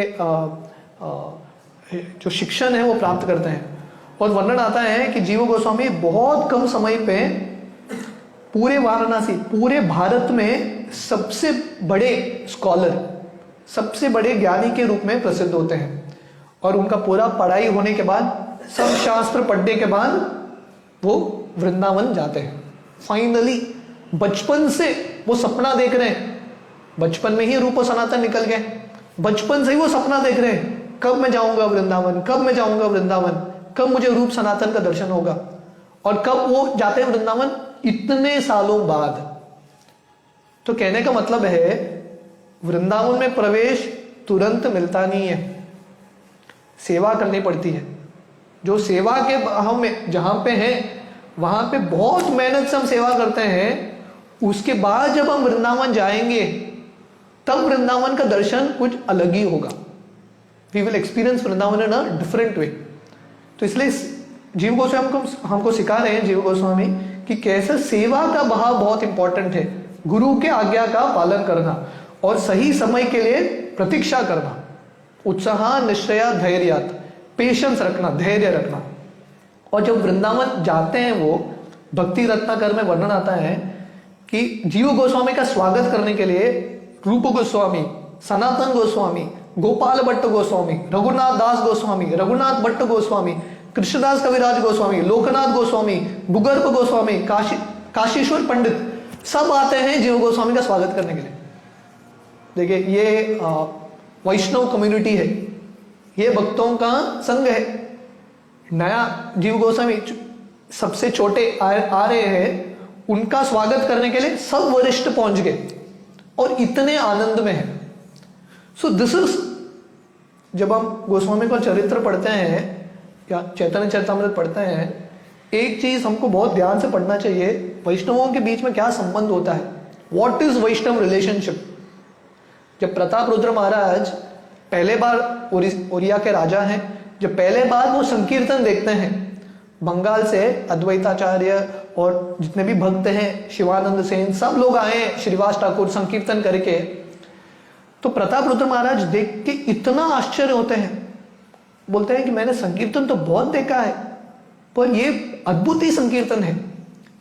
जो शिक्षण है वो प्राप्त करते हैं। और वर्णन आता है कि जीव गोस्वामी बहुत कम समय पे पूरे वाराणसी, पूरे भारत में सबसे बड़े स्कॉलर, सबसे बड़े ज्ञानी के रूप में प्रसिद्ध होते हैं। और उनका पूरा पढ़ाई होने के बाद, सब शास्त्र पढ़ने के बाद वो वृंदावन जाते हैं। फाइनली बचपन से वो सपना देख रहे हैं, बचपन में ही रूप सनातन निकल गए, बचपन से ही वो सपना देख रहे हैं, कब मैं जाऊंगा वृंदावन, कब मैं जाऊंगा वृंदावन, कब मुझे रूप सनातन का दर्शन होगा। और कब वो जाते हैं वृंदावन? इतने सालों बाद। तो कहने का मतलब है वृंदावन में प्रवेश तुरंत मिलता नहीं है, सेवा करनी पड़ती है। जो सेवा के हम जहां पे हैं वहां पे बहुत मेहनत से हम सेवा करते हैं, उसके बाद जब हम वृंदावन जाएंगे तब वृंदावन का दर्शन कुछ अलग ही होगा। We will experience Vrindavan in a different way. तो इसलिए जीव गोस्वामी हमको सिखा रहे हैं, जीव गोस्वामी, कि कैसे सेवा का भाव बहुत इंपॉर्टेंट है, गुरु के आज्ञा का पालन करना और सही समय के लिए प्रतीक्षा करना, उत्साह निश्चय धैर्यात, पेशेंस रखना, धैर्य रखना। और जब वृंदावन जाते हैं वो भक्ति रत्नाकर में वर्णन आता है कि जीव गोस्वामी का स्वागत करने के लिए रूप गोस्वामी, सनातन गोस्वामी, गोपाल भट्ट गोस्वामी, रघुनाथ दास गोस्वामी, रघुनाथ भट्ट गोस्वामी, कृष्णदास कविराज गोस्वामी, लोकनाथ गोस्वामी, भूगर्भ गोस्वामी, काशीश्वर पंडित सब आते हैं जीव गोस्वामी का स्वागत करने के लिए। देखिए ये वैष्णव कम्युनिटी है, ये भक्तों का संघ है। नया जीव गोस्वामी सबसे छोटे आ रहे हैं, उनका स्वागत करने के लिए सब वरिष्ठ पहुंच गए और इतने आनंद में है। सो दिस इज, जब हम गोस्वामी का चरित्र पढ़ते हैं या चैतन्य चरितामृत पढ़ते हैं, एक चीज हमको बहुत ध्यान से पढ़ना चाहिए, वैष्णवों के बीच में क्या संबंध होता है, व्हाट इज वैष्णव रिलेशनशिप। जब प्रताप रुद्र महाराज पहले बार ओरिया के राजा हैं, जब पहले बार वो संकीर्तन देखते हैं, बंगाल से अद्वैताचार्य और जितने भी भक्त हैं, शिवानंद सेन, सब लोग आए हैं, श्रीवास ठाकुर संकीर्तन करके, तो प्रताप रुद्र महाराज देख के इतना आश्चर्य होते हैं, बोलते हैं कि मैंने संकीर्तन तो बहुत देखा है, पर ये अद्भुत ही संकीर्तन है,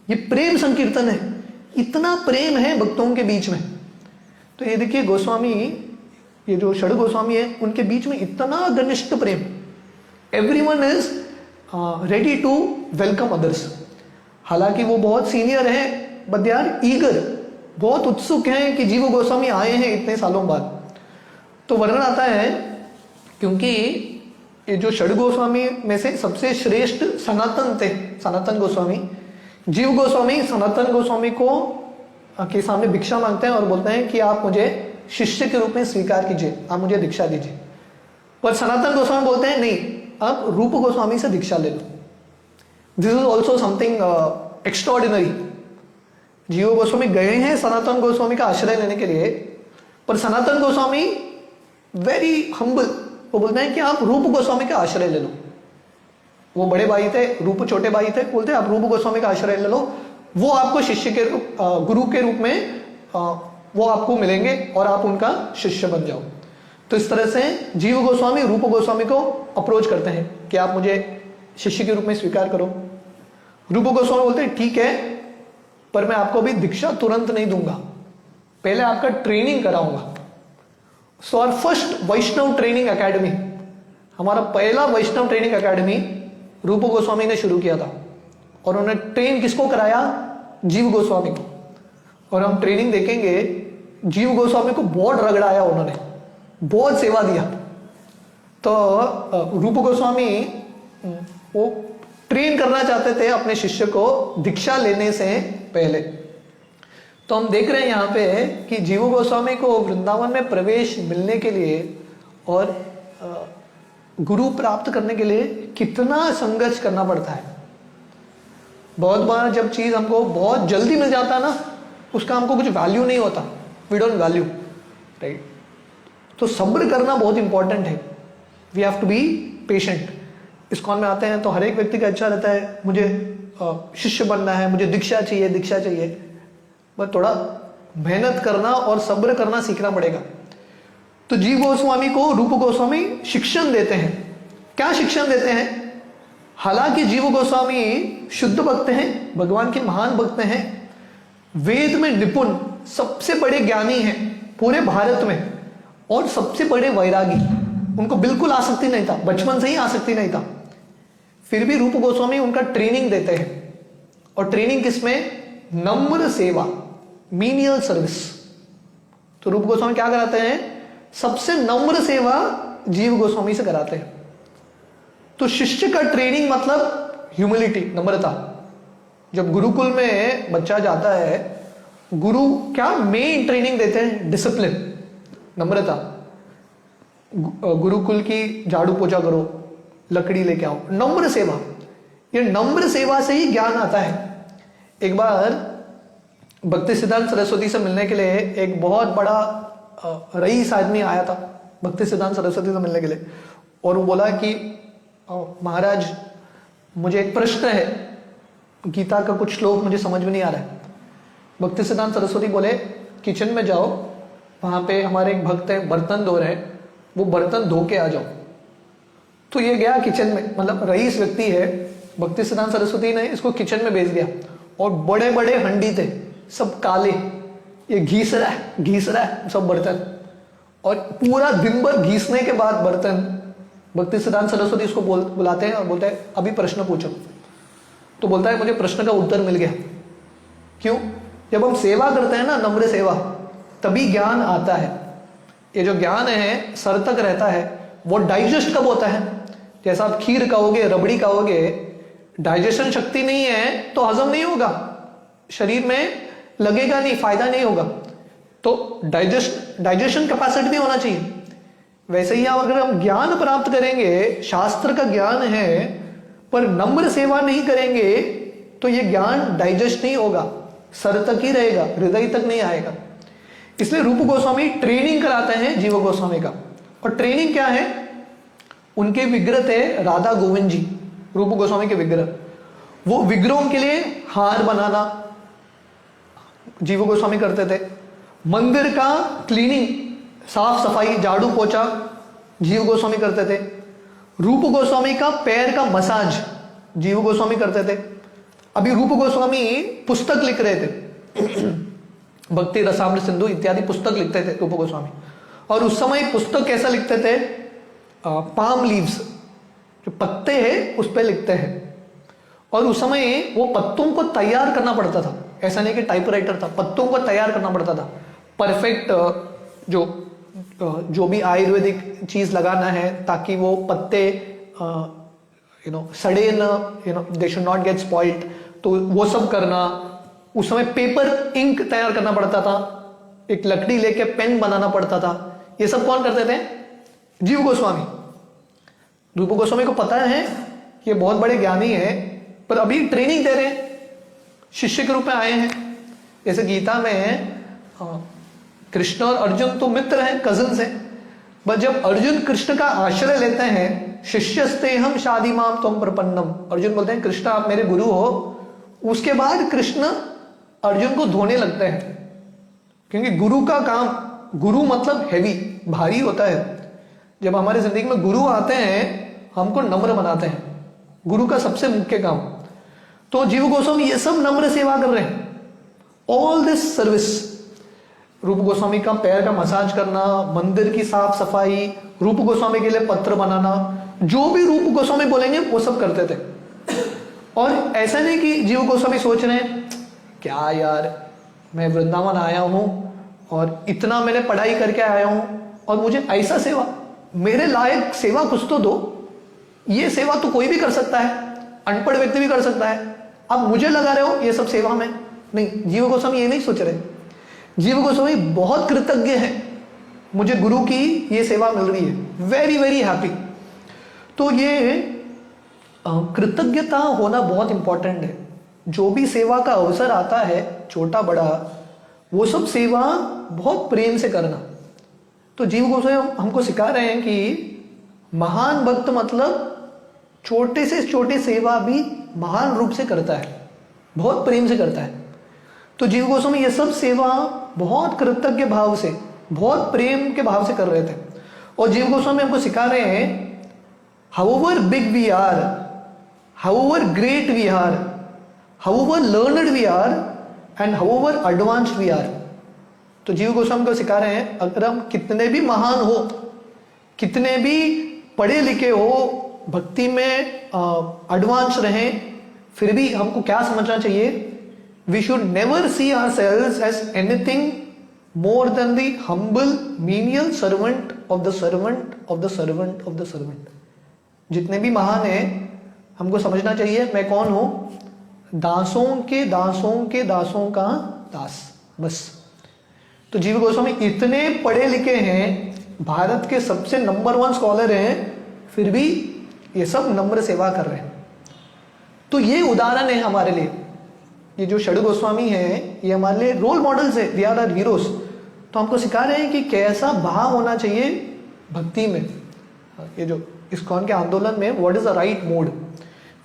ये प्रेम संकीर्तन है, इतना प्रेम है भक्तों के बीच में। तो ये देखिए गोस्वामी, ये जो षड गोस्वामी है, उनके बीच में इतना घनिष्ठ प्रेम, everyone is ready to welcome others. हालांकि वो बहुत सीनियर हैं, बट दे आर ईगर, बहुत उत्सुक हैं कि जीव गोस्वामी आए हैं इतने सालों बाद। तो वर्णन आता है, क्योंकि ये जो षड गोस्वामी में से सबसे श्रेष्ठ सनातन थे, सनातन गोस्वामी। जीव गोस्वामी सनातन गोस्वामी को के सामने भिक्षा मांगते हैं और बोलते हैं कि आप मुझे शिष्य के रूप में स्वीकार कीजिए, आप मुझे दीक्षा दीजिए। पर सनातन गोस्वामी बोलते हैं नहीं, आप रूप गोस्वामी से दीक्षा ले लो। This is also something extraordinary. Jiva Goswami गए हैं सनातन गोस्वामी का आश्रय लेने के लिए, पर सनातन गोस्वामी वेरी हम्बल, वो बोलते हैं कि आप रूप गोस्वामी का आश्रय ले लो। वो बड़े भाई थे, रूप छोटे भाई थे, बोलते हैं आप रूप गोस्वामी का आश्रय ले लो, वो आपको शिष्य के रूप, गुरु के रूप में वो आपको मिलेंगे और आप उनका शिष्य बन जाओ। तो इस तरह से जीव गोस्वामी रूप गोस्वामी को अप्रोच करते हैं कि आप मुझे शिष्य के रूप में स्वीकार करो। रूप गोस्वामी बोलते हैं ठीक है, पर मैं आपको अभी दीक्षा तुरंत नहीं दूंगा, पहले आपका ट्रेनिंग कराऊंगा। So our first Vaishnava training academy, हमारा पहला वैष्णव ट्रेनिंग एकेडमी रूप गोस्वामी ने शुरू किया था। और उन्होंने ट्रेन किसको कराया? जीव गोस्वामी को। और हम ट्रेनिंग देखेंगे, जीव गोस्वामी को बहुत रगड़ाया उन्होंने, बहुत सेवा दिया। तो रूप गोस्वामी वो ट्रेन करना चाहते थे अपने शिष्य को दीक्षा लेने से पहले। तो हम देख रहे हैं यहाँ पे कि जीव गोस्वामी को वृंदावन में प्रवेश मिलने के लिए और गुरु प्राप्त करने के लिए कितना संघर्ष करना पड़ता है। बहुत बार जब चीज हमको बहुत जल्दी मिल जाता है ना, उसका हमको कुछ वैल्यू नहीं होता, वी डोंट वैल्यू, राइट। तो सब्र करना बहुत इंपॉर्टेंट है, we have to be patient. ISKCON में आते हैं तो हर एक व्यक्ति का अच्छा रहता है, मुझे शिष्य बनना है, मुझे दीक्षा चाहिए, दीक्षा चाहिए, बस थोड़ा मेहनत करना और सब्र करना सीखना पड़ेगा। तो जीव गोस्वामी को रूप गोस्वामी शिक्षण देते हैं। क्या शिक्षण देते हैं? हालांकि जीव गोस्वामी शुद्ध भक्त हैं, भगवान के महान भक्त हैं, वेद में निपुण, सबसे बड़े ज्ञानी हैं पूरे भारत में, और सबसे बड़े वैरागी। उनको बिल्कुल आसक्ति नहीं था, बचपन से ही आसक्ति नहीं था। फिर भी रूप गोस्वामी उनका ट्रेनिंग देते हैं। और ट्रेनिंग किसमें? नम्र सेवा, मीनियल सर्विस। तो रूप गोस्वामी क्या कराते हैं? सबसे नम्र सेवा जीव गोस्वामी से कराते हैं। तो शिष्य का ट्रेनिंग मतलब ह्यूमिलिटी, नम्रता। जब गुरुकुल में बच्चा जाता है, गुरु क्या मेन ट्रेनिंग देते हैं? डिसिप्लिन, नम्रता। गुरुकुल की झाड़ू पोछा करो, लकड़ी लेके आओ, नम्र सेवा। ये नम्र सेवा से ही ज्ञान आता है। एक बार भक्ति सिद्धांत सरस्वती से मिलने के लिए एक बहुत बड़ा रईस आदमी आया था भक्ति सिद्धांत सरस्वती से मिलने के लिए, और वो बोला कि महाराज मुझे एक प्रश्न है, गीता का कुछ श्लोक मुझे समझ में नहीं आ रहा है। भक्ति सिद्धांत सरस्वती बोले किचन में जाओ, वहां पे हमारे एक भक्त है बर्तन धो रहे हैं, वो बर्तन धो के आ जाओ। तो ये गया किचन में, मतलब रईस व्यक्ति है, भक्ति सिद्धांत सरस्वती ने इसको किचन में भेज दिया, और बड़े बड़े हंडी थे, सब काले, ये घीस रहा है सब बर्तन, और पूरा दिन भर घीसने के बाद बर्तन, भक्ति सिद्धांत सरस्वती इसको बुलाते हैं और बोलते हैं अभी प्रश्न पूछो। तो बोलता है मुझे प्रश्न का उत्तर मिल गया। क्यों? जब हम सेवा करते हैं ना, नम्र सेवा, तभी ज्ञान आता है। ये जो ज्ञान है सर तक रहता है। वो डाइजेस्ट कब होता है? जैसा आप खीर खाओगे, रबड़ी खाओगे, डाइजेशन शक्ति नहीं है तो हजम नहीं होगा, शरीर में लगेगा नहीं, फायदा नहीं होगा। तो डाइजेशन कैपेसिटी भी होना चाहिए। वैसे ही अगर हम ज्ञान प्राप्त करेंगे, शास्त्र का ज्ञान है, पर नम्र सेवा नहीं करेंगे तो ये ज्ञान डाइजेस्ट नहीं होगा, सर तक ही रहेगा, हृदय तक नहीं आएगा। इसलिए रूप गोस्वामी ट्रेनिंग कराते हैं जीव गोस्वामी का। और ट्रेनिंग क्या है? उनके विग्रह थे राधा गोविंद जी, रूप गोस्वामी के विग्रह। वो विग्रहों के लिए हार बनाना जीव गोस्वामी करते थे। मंदिर का क्लीनिंग, साफ सफाई, झाड़ू पोछा जीव गोस्वामी करते थे। रूप गोस्वामी का पैर का मसाज जीव गोस्वामी करते थे। अभी रूप गोस्वामी पुस्तक लिख रहे थे भक्ति रसामृत सिंधु इत्यादि पुस्तक लिखते थे रूप गोस्वामी। और उस समय पुस्तक कैसा लिखते थे? पाम लीव्स, जो पत्ते हैं उस पर लिखते हैं। और उस समय वो पत्तों को तैयार करना पड़ता था, ऐसा नहीं कि टाइपराइटर था, पत्तों को तैयार करना पड़ता था। परफेक्ट जो भी आयुर्वेदिक चीज लगाना है ताकि वो पत्ते सड़े न, they should not gate spoiled, तो वो सब करना। उस समय पेपर इंक तैयार करना पड़ता था, एक लकड़ी लेके पेन बनाना पड़ता था। ये सब कौन करते थे? जीव गोस्वामी। रूप गोस्वामी को पता है कि ये बहुत बड़े ज्ञानी है, पर अभी ट्रेनिंग दे रहे हैं, शिष्य के रूप में आए हैं। जैसे गीता में कृष्ण और अर्जुन तो मित्र हैं, कजिन्स हैं, बट जब अर्जुन कृष्ण का आश्रय लेते हैं, शिष्यस्ते हम शादी माम तुम प्रपन्नम, अर्जुन बोलते हैं कृष्ण आप मेरे गुरु हो, उसके बाद कृष्ण अर्जुन को धोने लगते हैं। क्योंकि गुरु का काम, गुरु मतलब हैवी, भारी होता है। जब हमारे जिंदगी में गुरु आते हैं, हमको नम्र बनाते हैं, गुरु का सबसे मुख्य काम। तो जीव गोस्वामी ये सब नम्र सेवा कर रहे हैं, ऑल दिस सर्विस। रूप गोस्वामी का पैर का मसाज करना, मंदिर की साफ सफाई, रूप गोस्वामी के लिए पत्र बनाना, जो भी रूप गोस्वामी बोलेंगे वो सब करते थे। और ऐसा नहीं कि जीव गोस्वामी सोच रहे हैं क्या यार, मैं वृंदावन आया हूं और इतना मैंने पढ़ाई करके आया हूं और मुझे ऐसा सेवा, मेरे लायक सेवा कुछ तो दो। ये सेवा तो कोई भी कर सकता है, अनपढ़ व्यक्ति भी कर सकता है, आप मुझे लगा रहे हो ये सब सेवा में। नहीं, जीव गोस्वामी ये नहीं सोच रहे। जीव गोस्वामी बहुत कृतज्ञ है, मुझे गुरु की ये सेवा मिल रही है, वेरी वेरी हैप्पी। तो ये कृतज्ञता होना बहुत इंपॉर्टेंट है। जो भी सेवा का अवसर आता है, छोटा बड़ा, वो सब सेवा बहुत प्रेम से करना। तो जीव गोस्वामी हमको सिखा रहे हैं कि महान भक्त मतलब छोटे से छोटे सेवा भी महान रूप से करता है, बहुत प्रेम से करता है। तो जीव गोस्वामी ये सब सेवा बहुत कृतज्ञ भाव से, बहुत प्रेम के भाव से कर रहे थे। और जीव गोस्वामी हमको सिखा रहे हैं, however big we are, however great we are, however learned we are and however advanced we are। तो जीव गोस्वामी को सिखा रहे हैं, अगर हम कितने भी महान हो, कितने भी पढ़े लिखे हो, भक्ति में एडवांस रहें, फिर भी हमको क्या समझना चाहिए, we should never see ourselves as anything more than the humble menial servant of the servant of the servant of the servant. जितने भी महान हैं, हमको समझना चाहिए मैं कौन हूं, दासों के दासों के दासों का दास, बस। तो जीव गोस्वामी इतने पढ़े लिखे हैं, भारत के सबसे नंबर 1 स्कॉलर हैं, फिर भी ये सब नम्र सेवा कर रहे हैं। तो ये उदाहरण है हमारे लिए। ये जो षड गोस्वामी हैं, ये हमारे लिए रोल मॉडल्स है, वी आर हीरोज। तो हमको सिखा रहे हैं कि कैसा भाव होना चाहिए भक्ति में। ये जो इस्कॉन के आंदोलन में what is the right mode,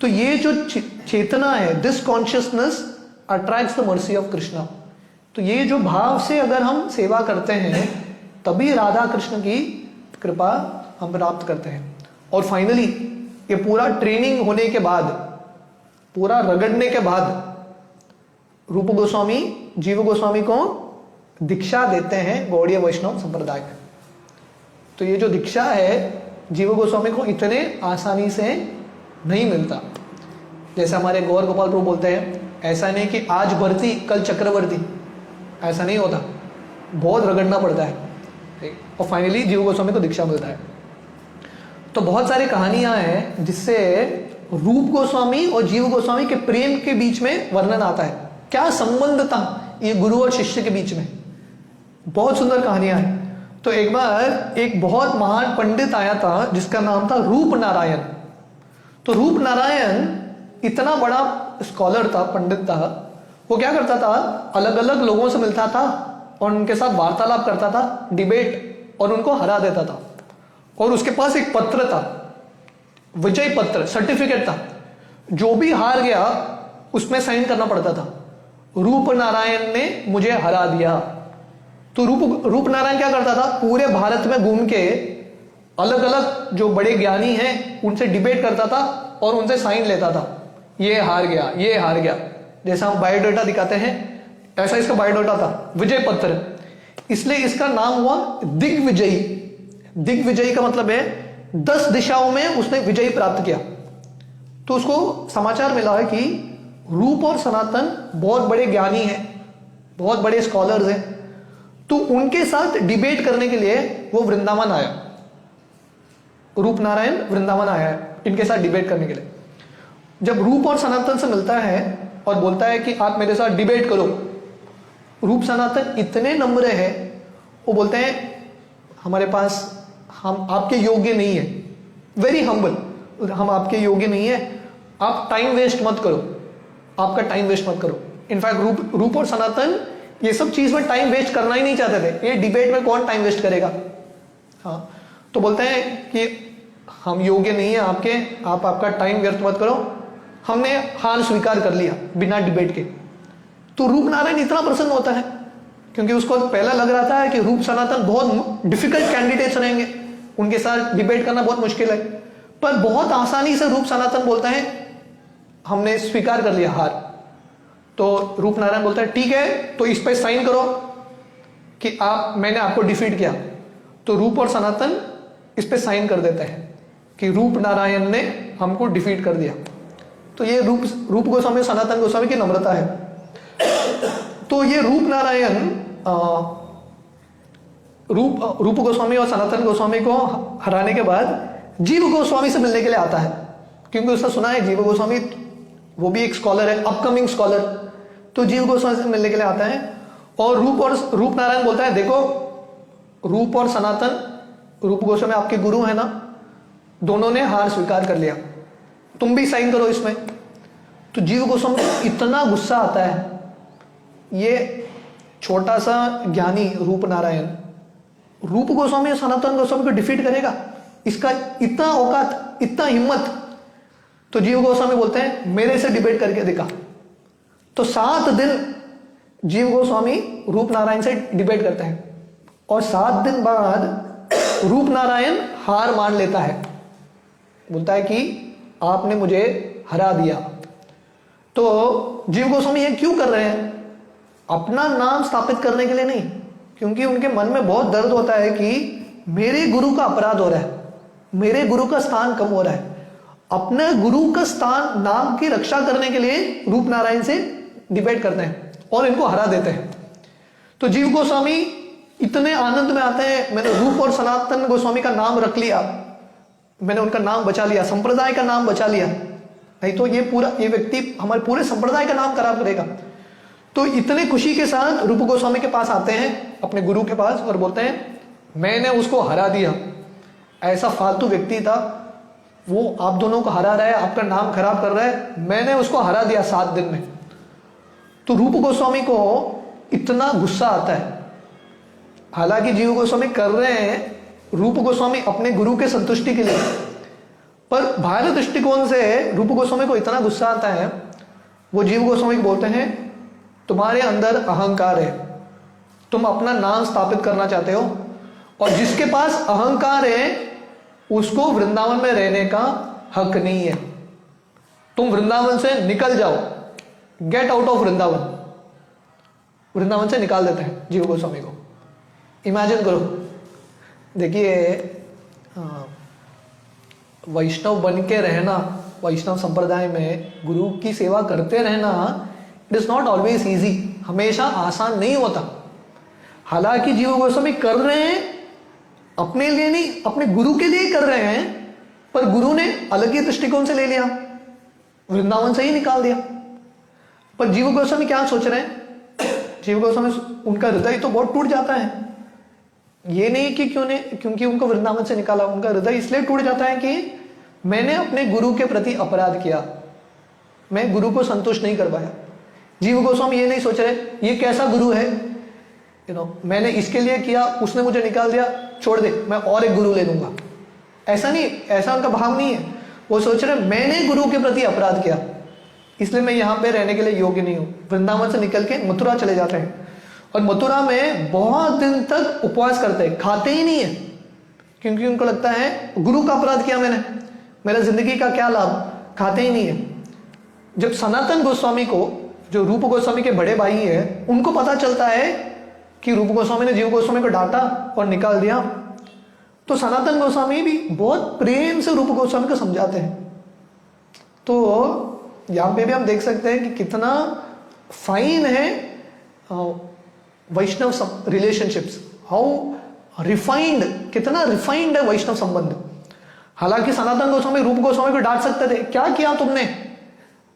तो ये जो चेतना है, this consciousness attracts the mercy of Krishna. तो ये जो भाव से अगर हम सेवा करते हैं, तभी राधा कृष्ण की कृपा हम प्राप्त करते हैं। और फाइनली ये पूरा ट्रेनिंग होने के बाद, पूरा रगड़ने के बाद, रूप गोस्वामी जीव गोस्वामी को दीक्षा देते हैं गौड़ीय वैष्णव संप्रदाय में। तो ये जो दीक्षा है, जीव गोस्वामी को इतने आसानी से नहीं मिलता। जैसे हमारे गौर गोपाल प्रभु बोलते हैं, ऐसा नहीं कि आज भर्ती कल चक्रवर्ती, ऐसा नहीं होता, बहुत रगड़ना पड़ता है, और फाइनली जीव गोस्वामी को दीक्षा मिलता है। तो बहुत सारी कहानियां हैं जिससे रूप गोस्वामी और जीव गोस्वामी के प्रेम के बीच में वर्णन आता है, क्या संबंध था ये गुरु और शिष्य के बीच में। बहुत सुंदर कहानियां हैं। तो एक बार एक बहुत महान पंडित आया था जिसका नाम था रूप नारायण। तो रूप नारायण इतना बड़ा स्कॉलर था, पंडित था। वो क्या करता था, अलग अलग लोगों से मिलता था और उनके साथ वार्तालाप करता था, डिबेट, और उनको हरा देता था। और उसके पास एक पत्र था, विजय पत्र, सर्टिफिकेट था, जो भी हार गया उसमें साइन करना पड़ता था, रूप नारायण ने मुझे हरा दिया। तो रूप नारायण क्या करता था, पूरे भारत में घूम के अलग अलग जो बड़े ज्ञानी हैं उनसे डिबेट करता था और उनसे साइन लेता था, ये हार गया, ये हार गया। जैसा हम बायोडाटा दिखाते हैं, ऐसा इसका बायोडाटा था, विजय पत्र। इसलिए इसका नाम हुआ दिग्विजयी। दिग्विजयी का मतलब है 10 दिशाओं में उसने विजय प्राप्त किया। तो उसको समाचार मिला है कि रूप और सनातन बहुत बड़े ज्ञानी हैं, बहुत बड़े स्कॉलर्स हैं। तो उनके साथ डिबेट करने के लिए वो वृंदावन आया, रूप नारायण वृंदावन आया है इनके साथ डिबेट करने के लिए। जब रूप और सनातन से मिलता है और बोलता है कि आप मेरे साथ डिबेट करो, रूप सनातन इतने नम्र है, वो बोलते हैं हमारे पास, हम आपके योग्य नहीं है, वेरी हम्बल, हम आपके योग्य नहीं है, आप टाइम वेस्ट मत करो, आपका टाइम वेस्ट मत करो। इनफैक्ट रूप और सनातन ये सब चीज में टाइम वेस्ट करना ही नहीं चाहते थे। ये डिबेट में कौन टाइम वेस्ट करेगा। हाँ, तो बोलते हैं कि हम योग्य नहीं है आपके, आप आपका टाइम व्यर्थ मत करो। हमने हार स्वीकार कर लिया बिना डिबेट के। तो रूप नारायण इतना प्रसन्न होता है क्योंकि उसको पहला लग रहा था कि रूप सनातन बहुत डिफिकल्ट कैंडिडेट्स रहेंगे, उनके साथ डिबेट करना बहुत मुश्किल है, पर बहुत आसानी से रूप सनातन बोलता है हमने स्वीकार कर लिया हार। तो रूप नारायण बोलता है ठीक है, तो इस पे साइन करो कि मैंने आपको डिफीट किया। तो रूप और सनातन इस पे साइन कर देते हैं कि रूप नारायण ने हमको डिफीट कर दिया। तो ये रूप गोस्वामी सनातन गोस्वामी की नम्रता है। तो ये रूप नारायण रूप गोस्वामी और सनातन गोस्वामी को हराने के बाद जीव गोस्वामी से मिलने के लिए आता है, क्योंकि उसने सुना है जीव गोस्वामी वो भी एक स्कॉलर है, अपकमिंग स्कॉलर। तो जीव गोस्वामी से मिलने के लिए आता है और रूप नारायण बोलता है, देखो रूप और सनातन, रूप गोस्वामी आपके गुरु है ना, दोनों ने हार स्वीकार कर लिया, तुम भी साइन करो इसमें। तो जीव गोस्वामी को इतना गुस्सा आता है, ये छोटा सा ज्ञानी रूप नारायण रूप गोस्वामी और सनातन गोस्वामी को डिफीट करेगा, इसका इतना औकात, इतना हिम्मत। तो जीव गोस्वामी बोलते हैं मेरे से डिबेट करके दिखा। तो 7 दिन जीव गोस्वामी रूप नारायण से डिबेट करते हैं और 7 दिन बाद रूप नारायण हार मान लेता है, बोलता है कि आपने मुझे हरा दिया। तो जीव गोस्वामी ये क्यों कर रहे हैं? अपना नाम स्थापित करने के लिए नहीं, क्योंकि उनके मन में बहुत दर्द होता है कि मेरे गुरु का अपराध हो रहा है, मेरे गुरु का स्थान कम हो रहा है। अपने गुरु का स्थान, नाम की रक्षा करने के लिए रूप नारायण से डिबेट करते हैं और इनको हरा देते हैं। तो जीव गोस्वामी इतने आनंद में आते हैं, मैंने रूप और सनातन गोस्वामी का नाम रख लिया, मैंने उनका नाम बचा लिया, संप्रदाय का नाम बचा लिया, नहीं तो ये व्यक्ति हमारे पूरे संप्रदाय का नाम खराब करेगा। तो इतने खुशी के साथ रूप गोस्वामी के पास आते हैं, अपने गुरु के पास, और बोलते हैं मैंने उसको हरा दिया, ऐसा फालतू व्यक्ति था, वो आप दोनों को हरा रहा है, आपका नाम खराब कर रहा है, मैंने उसको हरा दिया 7 दिन में। तो रूप गोस्वामी को इतना गुस्सा आता है। हालांकि जीव गोस्वामी कर रहे हैं रूप गोस्वामी अपने गुरु के संतुष्टि के लिए, पर बाहरी दृष्टिकोण से रूप गोस्वामी को इतना गुस्सा आता है, वो जीव गोस्वामी को बोलते हैं तुम्हारे अंदर अहंकार है, तुम अपना नाम स्थापित करना चाहते हो, और जिसके पास अहंकार है उसको वृंदावन में रहने का हक नहीं है, तुम वृंदावन से निकल जाओ, get out of Vrindavan. Vrindavan से निकाल देते हैं जीव गोस्वामी को। इमेजिन करो, देखिए वैष्णव बन के रहना, वैष्णव संप्रदाय में गुरु की सेवा करते रहना, it is not always easy, हमेशा आसान नहीं होता। हालांकि जीव गोस्वामी कर रहे हैं अपने लिए नहीं, अपने गुरु के लिए कर रहे हैं, पर गुरु ने अलग ही दृष्टिकोण से ले लिया, वृंदावन से ही निकाल दिया। पर जीव गोस्वामी क्या सोच रहे हैं? जीव गोस्वामी उनका हृदय तो बहुत टूट जाता है, ये नहीं कि क्योंकि उनको वृंदावन से निकाला, उनका हृदय इसलिए टूट जाता है कि मैंने अपने गुरु के प्रति अपराध किया, मैं गुरु को संतुष्ट नहीं कर पाया। जीव गोस्वामी ये नहीं सोच रहे ये कैसा गुरु है, मैंने इसके लिए किया, उसने मुझे निकाल दिया, छोड़ दे, मैं और एक गुरु ले लूंगा। ऐसा नहीं, ऐसा उनका भाव नहीं है। वो सोच रहे मैंने गुरु के प्रति अपराध किया, इसलिए मैं यहाँ पे रहने के लिए योग्य नहीं हूँ। वृंदावन से निकल के मथुरा चले जाते हैं और मथुरा में बहुत दिन तक उपवास करते हैं, खाते ही नहीं है, क्योंकि उनको लगता है गुरु का अपराध किया मैंने, मेरा जिंदगी का क्या लाभ, खाते ही नहीं है। जब सनातन गोस्वामी को, जो रूप गोस्वामी के बड़े भाई है, उनको पता चलता है कि रूप गोस्वामी ने जीव गोस्वामी को डांटा और निकाल दिया, तो सनातन गोस्वामी भी बहुत प्रेम से रूप गोस्वामी को समझाते हैं। तो यहाँ पे भी हम देख सकते हैं कि कितना फाइन है वैष्णव रिलेशनशिप्स, हाउ रिफाइंड, कितना रिफाइंड है वैष्णव संबंध। हालांकि सनातन गोस्वामी रूप गोस्वामी को डांट सकते थे, क्या किया तुमने,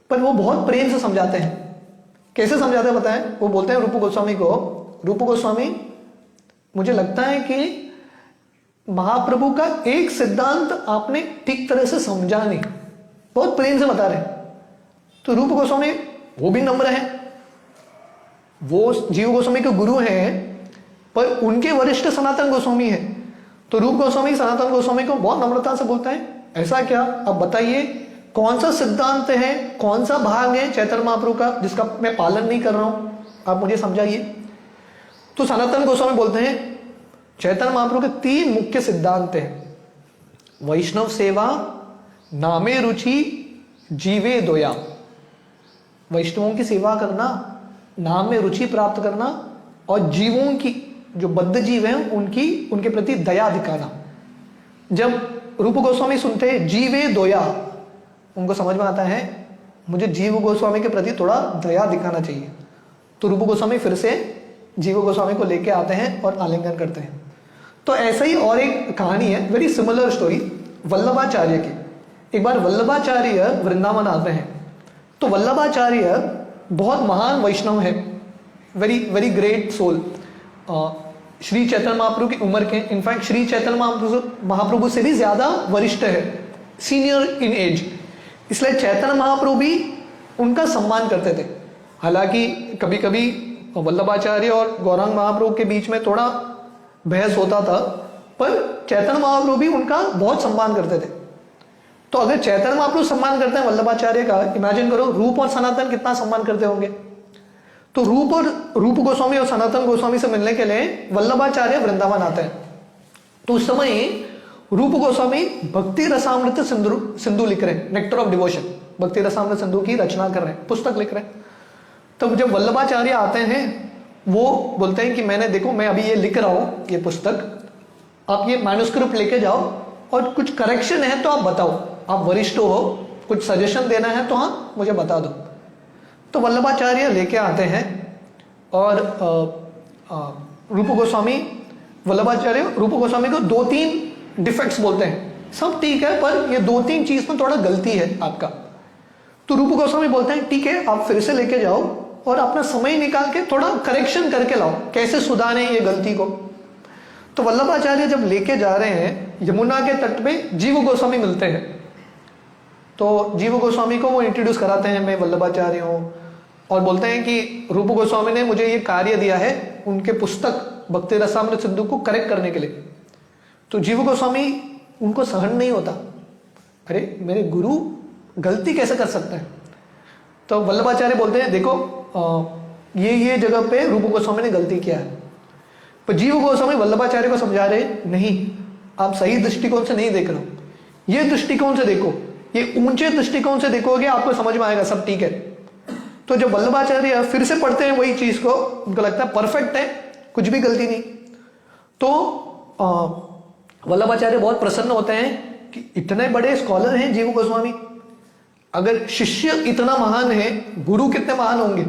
पर वो बहुत प्रेम से समझाते हैं। कैसे समझाते हैं बताएं? वो बोलते हैं रूप गोस्वामी को, रूप गोस्वामी मुझे लगता है कि महाप्रभु का एक सिद्धांत आपने ठीक तरह से समझा नहीं, बहुत प्रेम से बता रहे हैं। तो रूप गोस्वामी वो भी नम्र है, वो जीव गोस्वामी के गुरु हैं, पर उनके वरिष्ठ सनातन गोस्वामी है। तो रूप गोस्वामी सनातन गोस्वामी को बहुत नम्रता से बोलता है, ऐसा क्या, अब बताइए कौन सा सिद्धांत है, कौन सा भाग है चैतन्य महाप्रभु का जिसका मैं पालन नहीं कर रहा हूं, आप मुझे समझाइए। तो सनातन गोस्वामी बोलते हैं चैतन्य महाप्रभु के 3 मुख्य सिद्धांत हैं, वैष्णव सेवा, नामे रुचि, जीवे दोया। वैष्णवों की सेवा करना, नाम में रुचि प्राप्त करना, और जीवों की, जो बद्ध जीव हैं उनके प्रति दया दिखाना। जब रूप गोस्वामी सुनते हैं जीवे दोया, उनको समझ में आता है मुझे जीव गोस्वामी के प्रति थोड़ा दया दिखाना चाहिए। तो रूप गोस्वामी फिर से जीव गोस्वामी को लेके आते हैं और आलिंगन करते हैं। तो ऐसा ही और एक कहानी है, वेरी सिमिलर स्टोरी। वल्लभाचार्य की। एक बार वल्लभाचार्य वृंदावन आते हैं, तो वल्लभाचार्य बहुत महान वैष्णव है, very very great soul. Shri Chaitanya Mahaprabhu की उम्र के, इनफैक्ट श्री चैतन्य महाप्रभु से भी ज्यादा वरिष्ठ है, सीनियर इन एज। इसलिए चैतन्य महाप्रभु भी उनका सम्मान करते थे। हालांकि कभी कभी वल्लभाचार्य और गौरांग महाप्रभु के बीच में थोड़ा बहस होता था, पर चैतन्य महाप्रभु भी उनका बहुत सम्मान करते थे। तो अगर चैतन्य महाप्रभु सम्मान करते हैं वल्लभाचार्य का, इमेजिन करो रूप और सनातन कितना सम्मान करते होंगे। तो रूप गोस्वामी और सनातन गोस्वामी से मिलने के लिए वल्लभाचार्य वृंदावन आते हैं। तो उस समय रूप गोस्वामी भक्ति रसामृत सिंधु लिख रहे हैं, नेक्टर ऑफ डिवोशन, भक्ति रसामृत सिंधु की रचना कर रहे हैं, पुस्तक लिख रहे हैं। तब जब वल्लभाचार्य आते हैं, वो बोलते हैं कि मैंने देखो, मैं अभी ये लिख रहा हूं ये पुस्तक, आप ये मैन्युस्क्रिप्ट लेके जाओ और कुछ करेक्शन है तो आप बताओ, आप वरिष्ठ हो, कुछ सजेशन देना है तो हाँ मुझे बता दो। तो वल्लभाचार्य लेके आते हैं और रूप गोस्वामी को 2-3 डिफेक्ट्स बोलते हैं, सब ठीक है पर ये 2-3 चीज में थोड़ा गलती है आपका। तो रूप गोस्वामी बोलते हैं ठीक है, आप फिर से लेके जाओ और अपना समय निकाल के थोड़ा करेक्शन करके लाओ, कैसे सुधारें ये गलती को। तो वल्लभाचार्य जब लेके जा रहे हैं, यमुना के तट पे जीव गोस्वामी मिलते हैं। तो जीव गोस्वामी को वो इंट्रोड्यूस कराते हैं, मैं वल्लभाचार्य हूँ, और बोलते हैं कि रूप गोस्वामी ने मुझे ये कार्य दिया है उनके पुस्तक भक्ति रसामृत सिंधु को करेक्ट करने के लिए। तो जीव गोस्वामी उनको सहन नहीं होता, अरे मेरे गुरु गलती कैसे कर सकते हैं। तो वल्लभाचार्य बोलते हैं देखो ये जगह पे रूप गोस्वामी ने गलती किया है। पर जीव गोस्वामी वल्लभाचार्य को समझा रहे, नहीं आप सही दृष्टिकोण से नहीं देख रहे हो, ये दृष्टिकोण से देखो, ये ऊंचे दृष्टिकोण से देखोगे आपको समझ में आएगा, सब ठीक है। तो जब वल्लभाचार्य फिर से पढ़ते हैं वही चीज को, उनको लगता है परफेक्ट है, कुछ भी गलती नहीं। तो वल्लभाचार्य बहुत प्रसन्न होते हैं कि इतने बड़े स्कॉलर हैं जीव गोस्वामी, अगर शिष्य इतना महान है, गुरु कितने महान होंगे,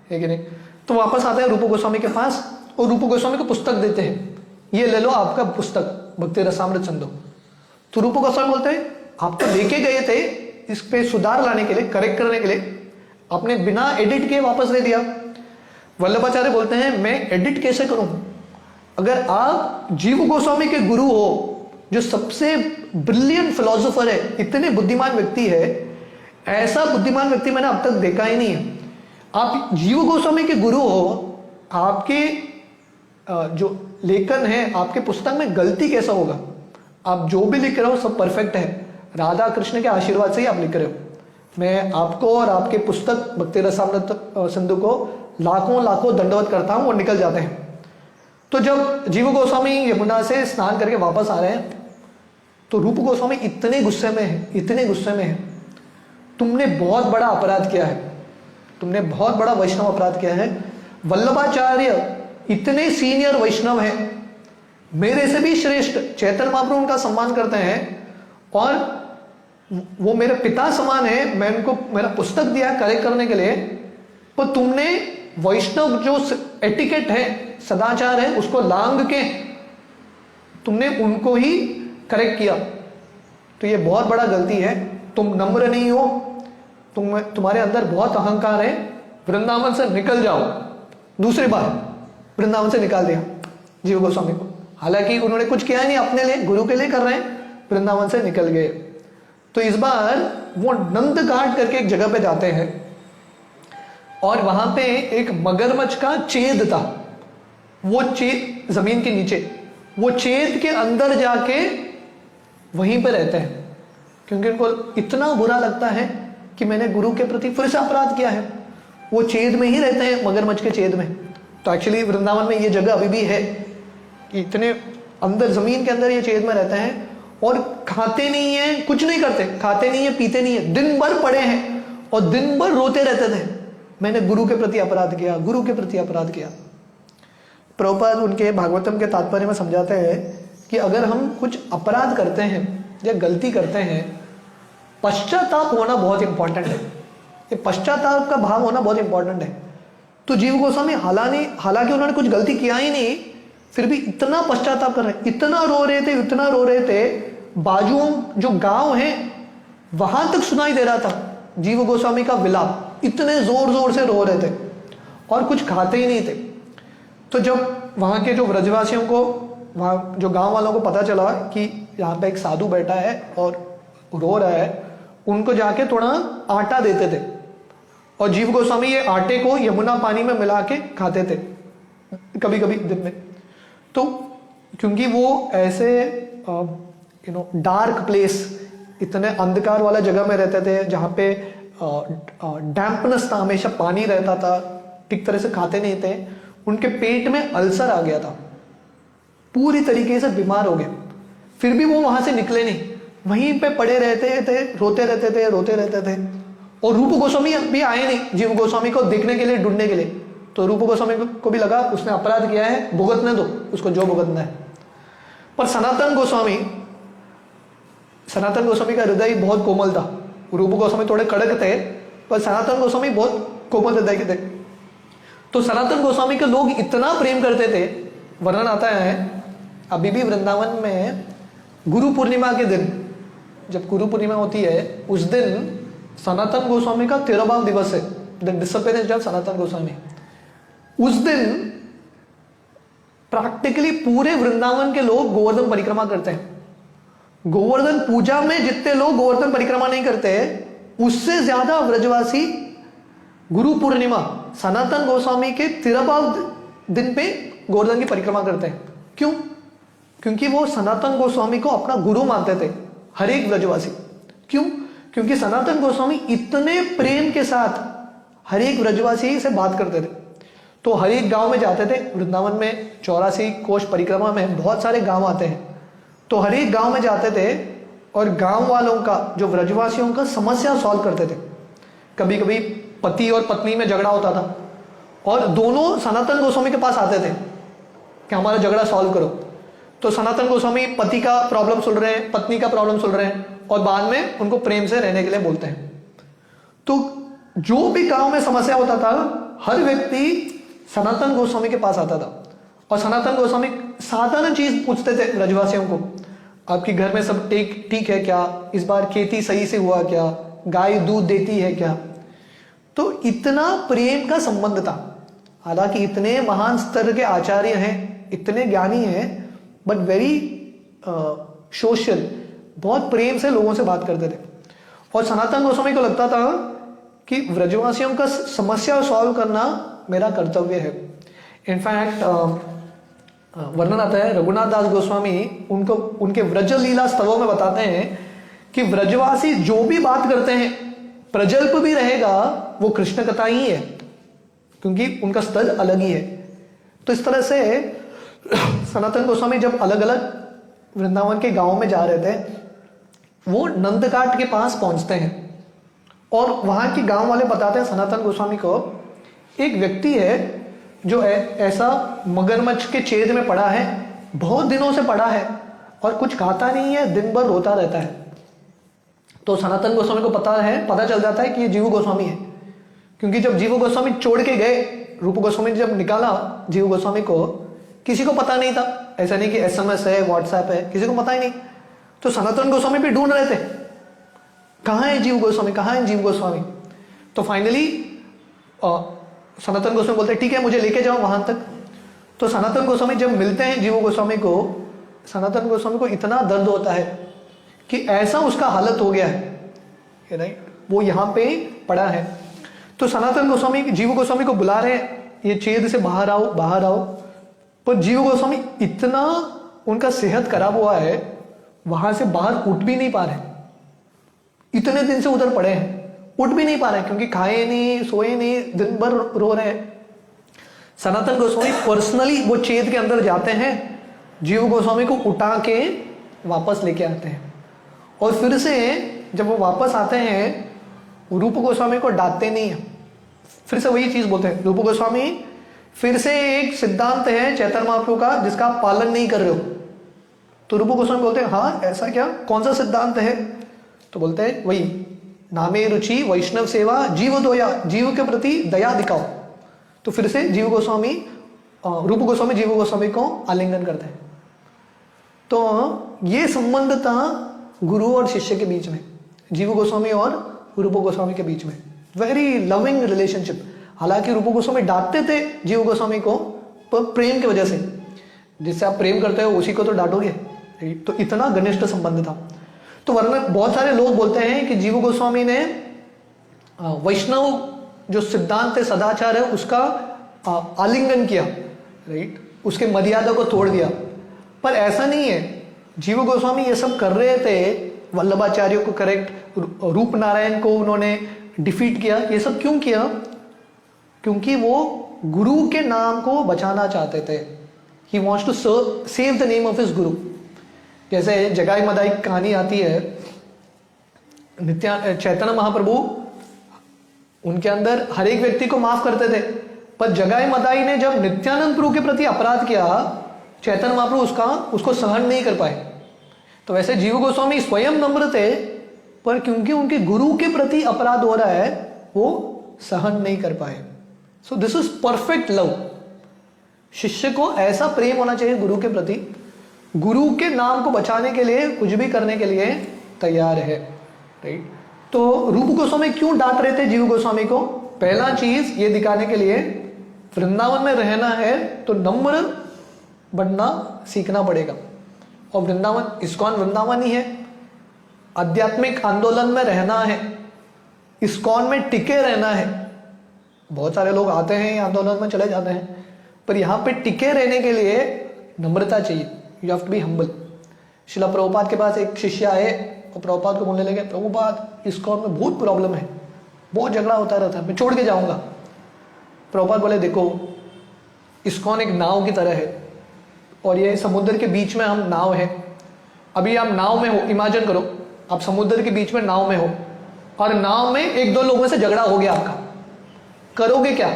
है कि नहीं। तो वापस आते हैं रूप गोस्वामी के पास और रूप गोस्वामी को पुस्तक देते हैं, ये ले लो आपका पुस्तक भक्ति रसामृत सिंधु। तो रूप गोस्वामी बोलते हैं आप तो लेके गए थे इस पे सुधार लाने के लिए, करेक्ट करने के लिए, आपने बिना एडिट के वापस दे दिया। वल्लभाचार्य बोलते हैं मैं एडिट कैसे करूं, अगर आप जीव गोस्वामी के गुरु हो, जो सबसे ब्रिलियंट फिलोसोफर है, इतने बुद्धिमान व्यक्ति है, ऐसा बुद्धिमान व्यक्ति मैंने अब तक देखा ही नहीं है। आप जीव गोस्वामी के गुरु हो, आपके जो लेखन है, आपके पुस्तक में गलती कैसा होगा, आप जो भी लिख रहे हो सब परफेक्ट है, राधा कृष्ण के आशीर्वाद से ही आप लिख रहे हो। मैं आपको और आपके पुस्तक भक्ति रसामृत सिंधु को लाखों दंडवत करता हूं, और निकल जाते हैं। तो जब जीव गोस्वामी यमुना से स्नान करके वापस आ रहे हैं, तो रूप गोस्वामी इतने गुस्से में है, तुमने बहुत बड़ा अपराध किया है, तुमने बहुत बड़ा वैष्णव अपराध किया है। वल्लभाचार्य इतने सीनियर वैष्णव है, मेरे से भी श्रेष्ठ, चैतन्य महाप्रभु उनका सम्मान करते हैं, और वो मेरे पिता समान है, मैं उनको मेरा पुस्तक दिया करेक्ट करने के लिए, पर तुमने वैष्णव जो एटिकेट है, सदाचार है, उसको लांघ के तुमने उनको ही करेक्ट किया। तो ये बहुत बड़ा गलती है, तुम नम्र नहीं हो, तुम्हारे अंदर बहुत अहंकार है, वृंदावन से निकल जाओ। दूसरी बार वृंदावन से निकाल दिया जीव गोस्वामी को, हालांकि उन्होंने कुछ किया नहीं, अपने लिए गुरु के लिए कर रहे हैं, वृंदावन से निकल गए। तो इस बार वो नंद घाट करके एक जगह पे जाते हैं, और वहां पे एक मगरमच्छ का छेद था, वो छेद जमीन के नीचे, वो छेद के अंदर जाके वहीं पे रहते हैं, क्योंकि उनको इतना बुरा लगता है कि मैंने गुरु के प्रति फिर से अपराध किया है। वो छेद में ही रहते हैं, मगरमच्छ के छेद में। तो एक्चुअली वृंदावन में ये जगह अभी भी है कि इतने अंदर जमीन के अंदर ये छेद में रहते हैं, और खाते नहीं है, कुछ नहीं करते, खाते नहीं है, पीते नहीं है, दिन भर पड़े हैं और दिन भर रोते रहते थे, मैंने गुरु के प्रति अपराध किया, गुरु के प्रति अपराध किया। प्रभुपाद उनके भागवतम के तात्पर्य में समझाते हैं कि अगर हम कुछ अपराध करते हैं या गलती करते हैं, पश्चाताप होना बहुत इंपॉर्टेंट है, ये पश्चाताप का भाव होना बहुत इंपॉर्टेंट है। तो जीव गोस्वामी हालांकि उन्होंने कुछ गलती किया ही नहीं, फिर भी इतना पश्चाताप कर रहे, इतना रो रहे थे, बाजुओं जो गांव है वहां तक सुनाई दे रहा था जीव गोस्वामी का विलाप, इतने जोर जोर से रो रहे थे और कुछ खाते ही नहीं थे। तो जब वहां के जो व्रजवासियों को, वहाँ जो गांव वालों को पता चला कि यहाँ पे एक साधु बैठा है और रो रहा है, उनको जाके थोड़ा आटा देते थे और जीव गोस्वामी ये आटे को यमुना पानी में मिला के खाते थे कभी कभी दिन में। तो क्योंकि वो ऐसे डार्क प्लेस, इतने अंधकार वाला जगह में रहते थे जहाँ पे डैम्पनेस था, हमेशा पानी रहता था, ठीक तरह से खाते नहीं थे, उनके पेट में अल्सर आ गया था, पूरी तरीके से बीमार हो गए। फिर भी वो वहां से निकले नहीं, वहीं पे पड़े रहते थे, रोते रहते थे। और रूप गोस्वामी भी आए नहीं जीव गोस्वामी को देखने के लिए, ढूंढने के लिए। तो रूप गोस्वामी को भी लगा उसने अपराध किया है, भुगतने दो उसको जो भुगतना है। पर सनातन गोस्वामी का हृदय बहुत कोमल था। रूप गोस्वामी थोड़े कड़क थे, पर सनातन गोस्वामी बहुत कोमल हृदय के थे। तो सनातन गोस्वामी के लोग इतना प्रेम करते थे, वर्णन आता है अभी भी वृंदावन में गुरु पूर्णिमा के दिन, जब गुरु पूर्णिमा होती है उस दिन सनातन गोस्वामी का 13वां दिवस है, the disappearance of Sanatan Goswami. उस दिन प्रैक्टिकली पूरे वृंदावन के लोग गोवर्धन परिक्रमा करते हैं। गोवर्धन पूजा में जितने लोग गोवर्धन परिक्रमा नहीं करते, उससे ज्यादा व्रजवासी गुरु पूर्णिमा सनातन गोस्वामी के 13वां दिन पे गोवर्धन की परिक्रमा करते हैं। क्यों? क्योंकि वो सनातन गोस्वामी को अपना गुरु मानते थे, हर एक व्रजवासी। क्यों? क्योंकि सनातन गोस्वामी इतने प्रेम के साथ हर एक व्रजवासी से बात करते थे। तो हर एक गांव में जाते थे, वृंदावन में 84 कोष परिक्रमा में बहुत सारे गांव आते हैं, तो हर एक गांव में जाते थे और गांव वालों का, जो व्रजवासियों का समस्या सॉल्व करते थे। कभी कभी पति और पत्नी में झगड़ा होता था और दोनों सनातन गोस्वामी के पास आते थे कि हमारा झगड़ा सॉल्व करो। तो सनातन गोस्वामी पति का प्रॉब्लम सुन रहे हैं, पत्नी का प्रॉब्लम सुन रहे हैं और बाद में उनको प्रेम से रहने के लिए बोलते हैं। तो जो भी गांव में समस्या होता था, हर व्यक्ति सनातन गोस्वामी के पास आता था और सनातन गोस्वामी साधारण चीज पूछते थे व्रजवासियों को, आपके घर में सब ठीक है क्या, इस बार खेती सही से हुआ क्या, गाय दूध देती है क्या। तो इतना प्रेम का संबंध था। हालांकि इतने महान स्तर के आचार्य हैं, इतने ज्ञानी हैं, बट वेरी सोशल, बहुत प्रेम से लोगों से बात करते थे। और सनातन गोस्वामी को लगता था कि व्रजवासियों का समस्या सॉल्व करना मेरा कर्तव्य है। इनफैक्ट वर्णन आता है, रघुनाथ दास गोस्वामी उनको उनके व्रज लीला स्तवों में बताते हैं कि व्रजवासी जो भी बात करते हैं, प्रजल्प भी रहेगा, वो कृष्ण कथा ही है, क्योंकि उनका स्तर अलग ही है। तो इस तरह से सनातन गोस्वामी जब अलग अलग वृंदावन के गांव में जा रहे थे, वो नंदघाट के पास पहुंचते हैं और वहां के गांव वाले बताते हैं सनातन गोस्वामी को, एक व्यक्ति है जो ऐसा मगरमच्छ के छेद में पड़ा है, बहुत दिनों से पड़ा है और कुछ खाता नहीं है, दिन भर रोता रहता है। तो सनातन गोस्वामी को पता चल जाता है कि ये जीव गोस्वामी है, क्योंकि जब जीव गोस्वामी छोड़ के गए, रूप गोस्वामी ने जब निकाला जीव गोस्वामी को, किसी को पता नहीं था। ऐसा नहीं कि SMS है, व्हाट्सएप है, किसी को पता ही नहीं। तो सनातन गोस्वामी भी ढूंढ रहे थे, कहाँ है जीव गोस्वामी, कहाँ है जीव गोस्वामी। तो फाइनली सनातन गोस्वामी बोलते ठीक है, मुझे लेके जाओ वहां तक। तो सनातन गोस्वामी जब मिलते हैं जीव गोस्वामी को, सनातन गोस्वामी को इतना दर्द होता है कि ऐसा उसका हालत हो गया है, राइट, वो यहाँ पे पड़ा है। तो सनातन गोस्वामी जीव गोस्वामी को बुला रहे हैं, ये छेद से बाहर आओ, बाहर आओ। पर जीव गोस्वामी इतना उनका सेहत खराब हुआ है, वहां से बाहर उठ भी नहीं पा रहे, इतने दिन से उधर पड़े हैं, उठ भी नहीं पा रहे, क्योंकि खाए नहीं, सोए नहीं, दिन भर रो रहे हैं। सनातन गोस्वामी पर्सनली वो छेद के अंदर जाते हैं, जीव गोस्वामी को उठा के वापस लेके आते हैं। और फिर से जब वो वापस आते हैं, रूप गोस्वामी को डांटते नहीं है, फिर से वही चीज बोलते हैं, रूप गोस्वामी फिर से एक सिद्धांत है चैतन्य महाप्रभु का जिसका आप पालन नहीं कर रहे हो। तो रूप गोस्वामी बोलते हैं हाँ ऐसा क्या, कौन सा सिद्धांत है। तो बोलते हैं वही, नामे रुचि वैष्णव सेवा जीव दोया, जीव के प्रति दया दिखाओ। तो फिर से जीव गोस्वामी, रूप गोस्वामी जीव गोस्वामी को आलिंगन करते हैं। तो ये संबंध था गुरु और शिष्य के बीच में, जीव गोस्वामी और रूप गोस्वामी के बीच में, वेरी लविंग रिलेशनशिप। हालांकि रूप गोस्वामी डांटते थे जीव गोस्वामी को, पर प्रेम की वजह से, जिससे आप प्रेम करते हो उसी को तो डांटोगे, तो इतना घनिष्ठ संबंध था। तो वरना बहुत सारे लोग बोलते हैं कि जीव गोस्वामी ने वैष्णव जो सिद्धांत है, सदाचार है, उसका आलिंगन किया, राइट, उसके मर्यादा को तोड़ दिया, पर ऐसा नहीं है। जीव गोस्वामी ये सब कर रहे थे, वल्लभाचार्य को करेक्ट, रूप नारायण को उन्होंने डिफीट किया। ये सब क्यों किया? क्योंकि वो गुरु के नाम को बचाना चाहते थे। He wants to save the name of his guru. जैसे जगाई मदाई की कहानी आती है, चैतन्य महाप्रभु उनके अंदर हर एक व्यक्ति को माफ करते थे, पर जगाई मदाई ने जब नित्यानंद प्रभु के प्रति अपराध किया, चैतन्य महाप्रभु उसको सहन नहीं कर पाए। तो वैसे जीव गोस्वामी स्वयं नम्र थे, पर क्योंकि उनके गुरु के प्रति अपराध हो रहा है, वो सहन नहीं कर पाए। So this is perfect love. शिष्य को ऐसा प्रेम होना चाहिए गुरु के प्रति, गुरु के नाम को बचाने के लिए कुछ भी करने के लिए तैयार है, राइट। तो रूप गोस्वामी क्यों डांट रहे थे जीव गोस्वामी को? पहला चीज ये दिखाने के लिए, वृंदावन में रहना है तो नम्र बनना सीखना पड़ेगा। और वृंदावन, इस्कॉन वृंदावन ही है। आध्यात्मिक आंदोलन में रहना है, इस्कॉन में टिके रहना है। बहुत सारे लोग आते हैं आंदोलन में चले जाते हैं, पर यहाँ पे टिके रहने के लिए नम्रता चाहिए। You have to be humble. Srila Prabhupada के पास एक शिष्य आए और प्रभुपाद को बोलने लगे, प्रभुपाद इस्कॉन में बहुत प्रॉब्लम है, बहुत झगड़ा होता रहता है, मैं छोड़ के जाऊंगा। प्रभुपाद बोले, देखो इस्कॉन एक नाव की तरह है और ये समुद्र के बीच में हम नाव है। अभी आप नाव में हो, इमेजिन करो आप समुद्र के बीच में नाव में हो और नाव में एक दो लोगों से झगड़ा हो गया आपका, करोगे क्या?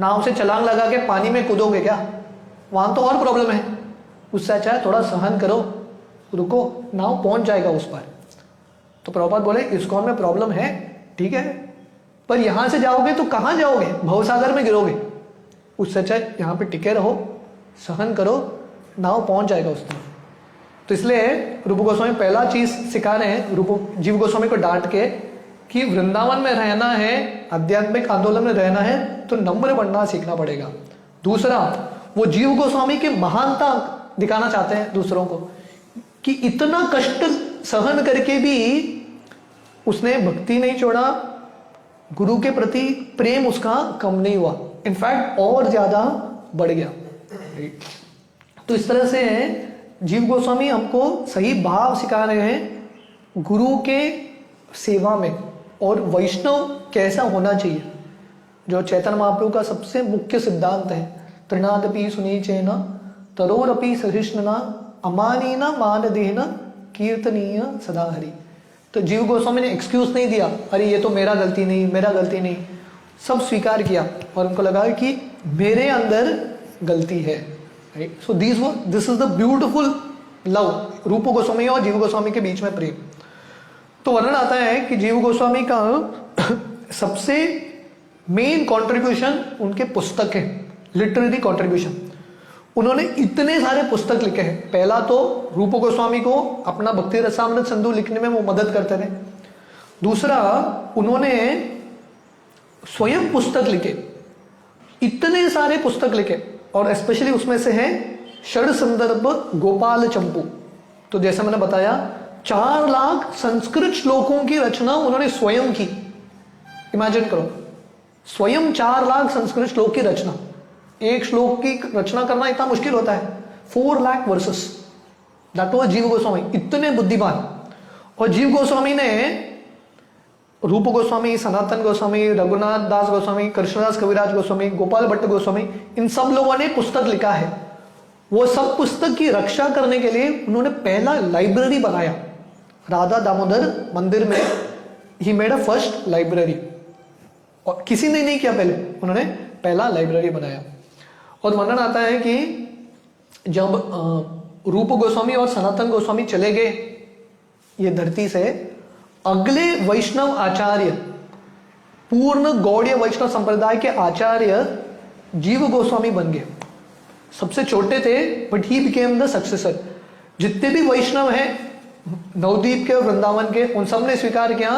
नाव से छलांग लगा के पानी में कूदोगे क्या? वहां तो और प्रॉब्लम है। उससे अच्छा है थोड़ा सहन करो, रुको, नाव पहुंच जाएगा उस पर। तो प्रभुपाद बोले, इस्कॉन में प्रॉब्लम है, ठीक है, पर यहां से जाओगे तो कहां जाओगे? भवसागर में गिरोगे। उससे अच्छा यहां पे टिके रहो, सहन करो, नाव पहुंच जाएगा उस तरफ। तो इसलिए रूप गोस्वामी पहला चीज सिखा रहे हैं जीव गोस्वामी को डांट के, कि वृंदावन में रहना है, आध्यात्मिक आंदोलन में रहना है तो नम्र बनना सीखना पड़ेगा। दूसरा, वो जीव गोस्वामी की महानता दिखाना चाहते हैं दूसरों को, कि इतना कष्ट सहन करके भी उसने भक्ति नहीं छोड़ा, गुरु के प्रति प्रेम उसका कम नहीं हुआ, इनफैक्ट और ज्यादा बढ़ गया। तो इस तरह से जीव गोस्वामी हमको सही भाव सिखा रहे हैं गुरु के सेवा में, और वैष्णव कैसा होना चाहिए, जो चैतन्य महाप्रभु का सबसे मुख्य सिद्धांत है। तृणादपि सुनीचेन तरोरपि सहिष्णुना अमानीना मानदेन कीर्तनीय सदा हरि। तो जीव गोस्वामी ने एक्सक्यूज नहीं दिया, अरे ये तो मेरा गलती नहीं, मेरा गलती नहीं, सब स्वीकार किया और उनको लगा कि मेरे अंदर गलती है, right. So this is the beautiful love, रूप गोस्वामी और जीव गोस्वामी के बीच में प्रेम। तो वर्णन आता है कि जीव गोस्वामी का सबसे मेन कंट्रीब्यूशन उनके पुस्तक है, लिटरेरी कंट्रीब्यूशन। उन्होंने इतने सारे पुस्तक लिखे हैं। पहला तो रूप गोस्वामी को अपना भक्ति रसामृत सिंधु लिखने में वो मदद करते थे। दूसरा, उन्होंने स्वयं पुस्तक लिखे, इतने सारे पुस्तक लिखे, और स्पेशली उसमें से है षड संदर्भ गोपाल चंपू। तो जैसे मैंने बताया, 4 लाख संस्कृत श्लोकों की रचना उन्होंने स्वयं की। इमेजिन करो, स्वयं 4 लाख संस्कृत श्लोक की रचना। एक श्लोक की रचना करना इतना मुश्किल होता है। 4 लाख वर्सेस, दैट वाज जीव गोस्वामी, इतने बुद्धिमान। और जीव गोस्वामी ने रूप गोस्वामी, सनातन गोस्वामी, रघुनाथ दास गोस्वामी, कृष्णदास कविराज गोस्वामी, गोपाल भट्ट गोस्वामी, इन सब लोगों ने पुस्तक लिखा है। वो सब पुस्तक की रक्षा करने के लिए उन्होंने पहला लाइब्रेरी बनाया राधा दामोदर मंदिर में। He made a first library, और किसी ने नहीं किया पहले, उन्होंने पहला लाइब्रेरी बनाया। और वर्णन आता है कि जब रूप गोस्वामी और सनातन गोस्वामी चले गए ये धरती से, अगले वैष्णव आचार्य, पूर्ण गौड़ीय वैष्णव संप्रदाय के आचार्य जीव गोस्वामी बन गए। सबसे छोटे थे, but he became the successor. जितने भी वैष्णव हैं नवदीप के और वृंदावन के, उन सब ने स्वीकार किया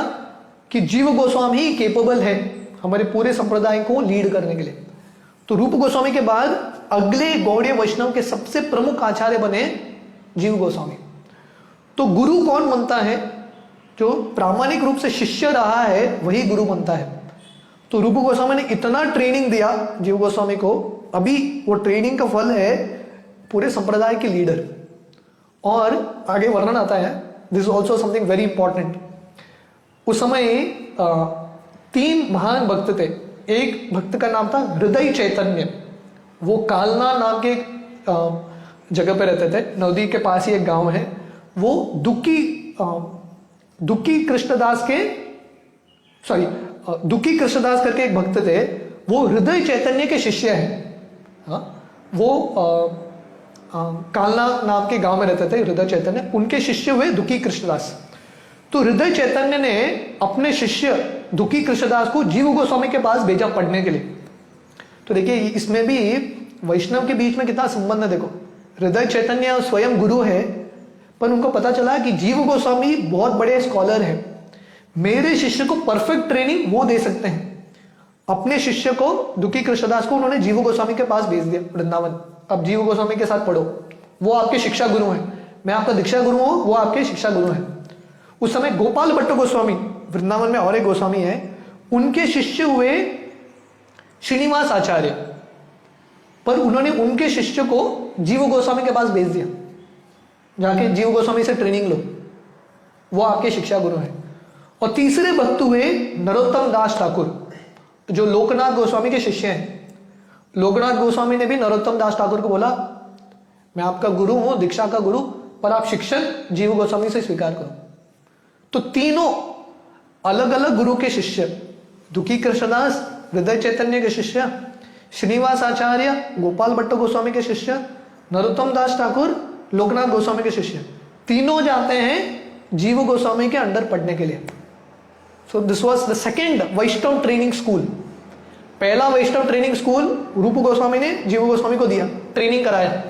कि जीव गोस्वामी ही केपेबल है हमारे पूरे संप्रदाय को लीड करने के लिए। तो रूप गोस्वामी के बाद अगले गौड़ीय वैष्णव के सबसे प्रमुख आचार्य बने जीव गोस्वामी। तो गुरु कौन बनता है? जो प्रामाणिक रूप से शिष्य रहा है वही गुरु बनता है। तो रूप गोस्वामी ने इतना ट्रेनिंग दिया जीव गोस्वामी को, अभी वो ट्रेनिंग का फल है पूरे संप्रदाय के लीडर। और आगे वर्णन आता है, this is also something very important. उस समय 3 महान भक्त थे। एक भक्त का नाम था हृदय चैतन्य, वो कालना नाम के जगह पे रहते थे, नवदीप के पास ही एक गांव है। वो दुखी कृष्णदास करके एक भक्त थे, वो हृदय चैतन्य के शिष्य हैं। वो कालना नाम के गांव में रहते थे हृदय चैतन्य, उनके शिष्य हुए दुखी कृष्णदास। तो हृदय चैतन्य ने अपने शिष्य दुखी कृष्णदास को जीव गोस्वामी के पास भेजा पढ़ने के लिए। तो देखिए इसमें भी वैष्णव के बीच में कितना संबंध है। देखो हृदय चैतन्य स्वयं गुरु है, पर उनको पता चला कि जीव गोस्वामी बहुत बड़े स्कॉलर हैं, मेरे शिष्य को परफेक्ट ट्रेनिंग वो दे सकते हैं। अपने शिष्य को दुखी कृष्णदास को उन्होंने जीव गोस्वामी के पास भेज दिया वृंदावन, अब जीव गोस्वामी के साथ पढ़ो, वो आपके शिक्षा गुरु हैं, मैं आपका दीक्षा गुरु हूं, वो आपके शिक्षा गुरु हैं। उस समय गोपाल भट्ट गोस्वामी, वृंदावन में और एक गोस्वामी है, उनके शिष्य हुए श्रीनिवास आचार्य, पर उन्होंने उनके शिष्य को जीव गोस्वामी के पास भेज दिया, जाके जीव गोस्वामी से ट्रेनिंग लो, वो आपके शिक्षा गुरु हैं। और तीसरे भक्त हुए नरोत्तम दास ठाकुर, जो लोकनाथ गोस्वामी के शिष्य हैं। लोकनाथ गोस्वामी ने भी नरोत्तम दास ठाकुर को बोला, मैं आपका गुरु हूं, दीक्षा का गुरु, पर आप शिक्षण जीव गोस्वामी से स्वीकार करो। तो तीनों अलग अलग गुरु के शिष्य, दुखी कृष्णदास हृदय चैतन्य के शिष्य, श्रीनिवास आचार्य गोपाल भट्ट गोस्वामी के शिष्य, नरोत्तम दास ठाकुर लोकनाथ गोस्वामी के शिष्य, तीनों जाते हैं जीव गोस्वामी के अंडर पढ़ने के लिए। So this was the second Vaishnava training school. पहला वैष्णव ट्रेनिंग स्कूल रूप गोस्वामी ने जीव गोस्वामी को दिया, ट्रेनिंग कराया।